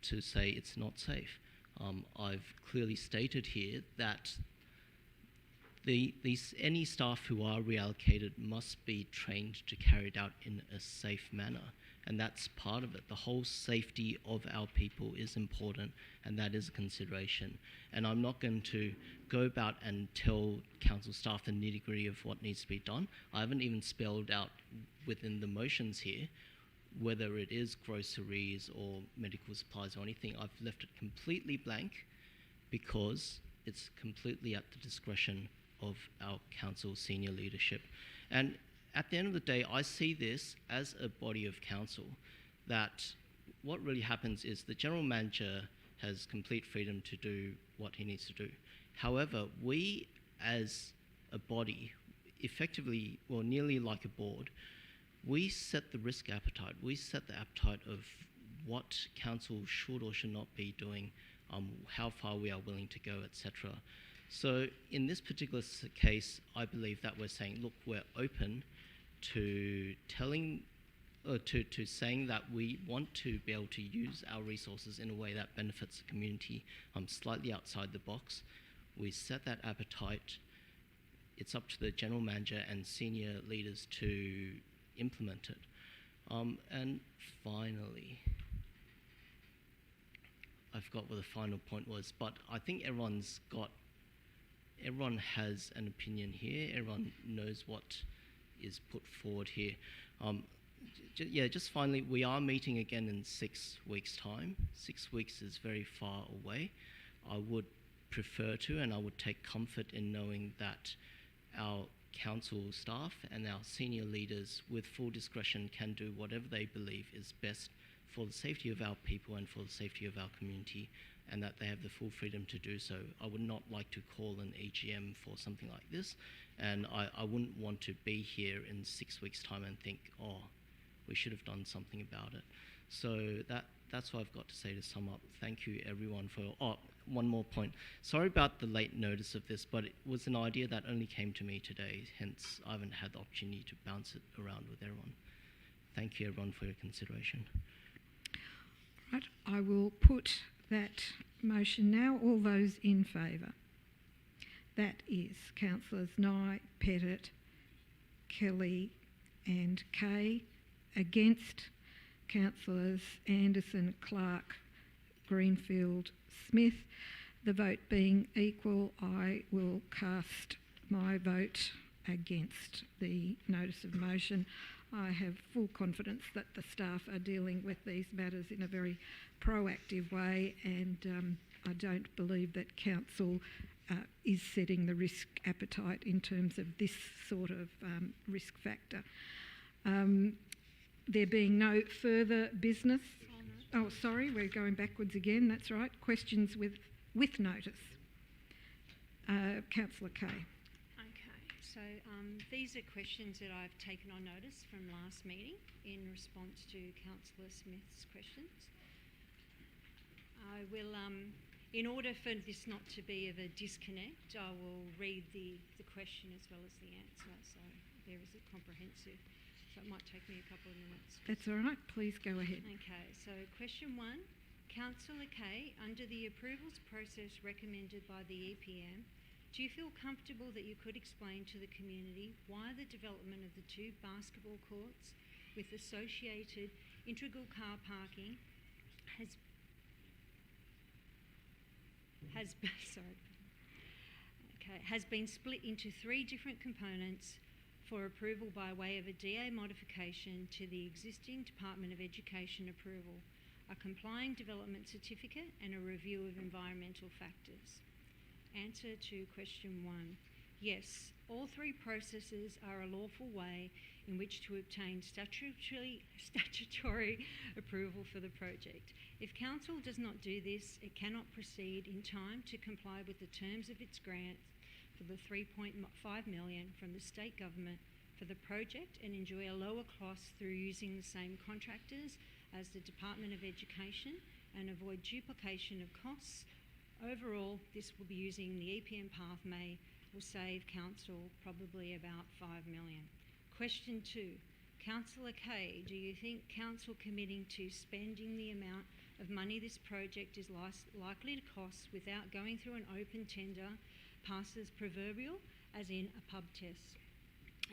to say it's not safe. I've clearly stated here that any staff who are reallocated must be trained to carry it out in a safe manner, and that's part of it. The whole safety of our people is important, and that is a consideration. And I'm not going to go about and tell council staff the nitty-gritty of what needs to be done. I haven't even spelled out within the motions here whether it is groceries or medical supplies or anything. I've left it completely blank because it's completely at the discretion of our council senior leadership. And at the end of the day, I see this as a body of council, that what really happens is the General Manager has complete freedom to do what he needs to do. However, we as a body, effectively, or nearly like a board, we set the risk appetite. We set the appetite of what council should or should not be doing, how far we are willing to go, etc. So in this particular case, I believe that we're saying, look, we're open to telling, to saying that we want to be able to use our resources in a way that benefits the community, slightly outside the box. We set that appetite. It's up to the General Manager and senior leaders to implement it. And finally, I forgot what the final point was, but I think everyone has an opinion here. Everyone knows what is put forward here. Just finally, we are meeting again in 6 weeks' time. 6 weeks is very far away. I would prefer to, and I would take comfort in knowing that our council staff and our senior leaders with full discretion can do whatever they believe is best for the safety of our people and for the safety of our community, and that they have the full freedom to do so. I would not like to call an EGM for something like this, and I wouldn't want to be here in 6 weeks' time and think, oh, we should have done something about it. So that's what I've got to say to sum up. Thank you, everyone, for... Oh, one more point. Sorry about the late notice of this, but it was an idea that only came to me today, hence I haven't had the opportunity to bounce it around with everyone. Thank you, everyone, for your consideration. Right, I will put that motion now. All those in favour? That is councillors Nye, Pettit, Kelly and Kay. Against, councillors Anderson, Clark, Greenfield, Smith. The vote being equal, I will cast my vote against the notice of motion. I have full confidence that the staff are dealing with these matters in a very proactive way, and I don't believe that council is setting the risk appetite in terms of this sort of risk factor. There being no further business... Oh, sorry, we're going backwards again. That's right. Questions with notice. Councillor Kay. Okay, so these are questions that I've taken on notice from last meeting in response to Councillor Smith's questions. I will, in order for this not to be of a disconnect, I will read the question as well as the answer, so there is a comprehensive, so it might take me a couple of minutes. That's all right, please go ahead. Okay, so question 1, Councillor Kay, under the approvals process recommended by the EPM, do you feel comfortable that you could explain to the community why the development of the 2 basketball courts with associated integral car parking has been split into 3 different components for approval by way of a DA modification to the existing Department of Education approval, a complying development certificate and a review of environmental factors? Answer to question 1. Yes, all 3 processes are a lawful way in which to obtain statutory approval for the project. If Council does not do this, it cannot proceed in time to comply with the terms of its grant for the $3.5 million from the state government for the project and enjoy a lower cost through using the same contractors as the Department of Education and avoid duplication of costs. Overall, this will be using the EPM path will save Council probably about $5 million. Question 2. Councillor Kay, do you think Council committing to spending the amount of money this project is likely to cost without going through an open tender passes proverbial, as in a pub test?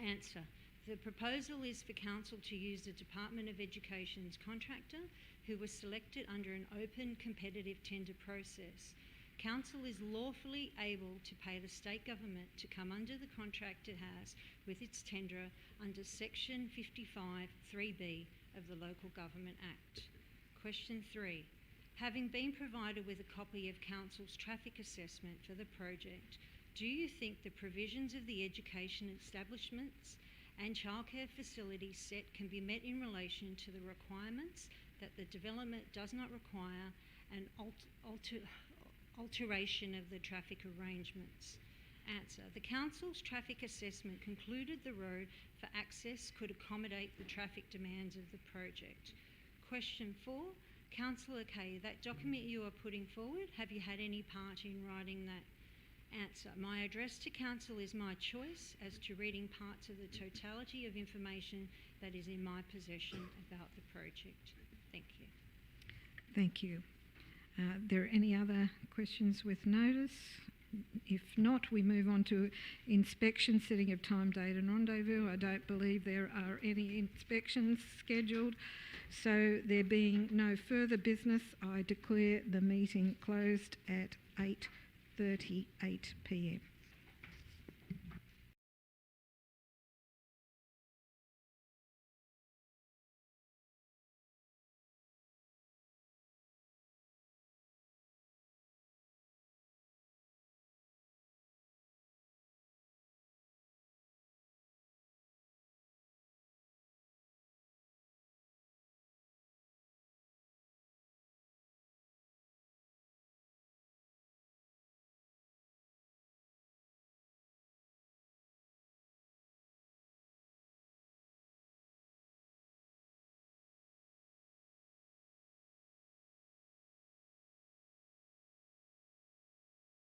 Answer. The proposal is for Council to use the Department of Education's contractor, who was selected under an open competitive tender process. Council is lawfully able to pay the state government to come under the contract it has with its tenderer under Section 55 3B of the Local Government Act. Question 3. Having been provided with a copy of Council's traffic assessment for the project, do you think the provisions of the education establishments and childcare facilities set can be met in relation to the requirements that the development does not require an alteration of the traffic arrangements? Answer. The Council's traffic assessment concluded the road for access could accommodate the traffic demands of the project. Question 4. Councillor Kay, that document you are putting forward, have you had any part in writing that? Answer. My address to Council is my choice as to reading parts of the totality of information that is in my possession about the project. Thank you. Thank you. Are there any other questions with notice? If not, we move on to inspection, setting of time, date and rendezvous. I don't believe there are any inspections scheduled. So there being no further business, I declare the meeting closed at 8:38 p.m.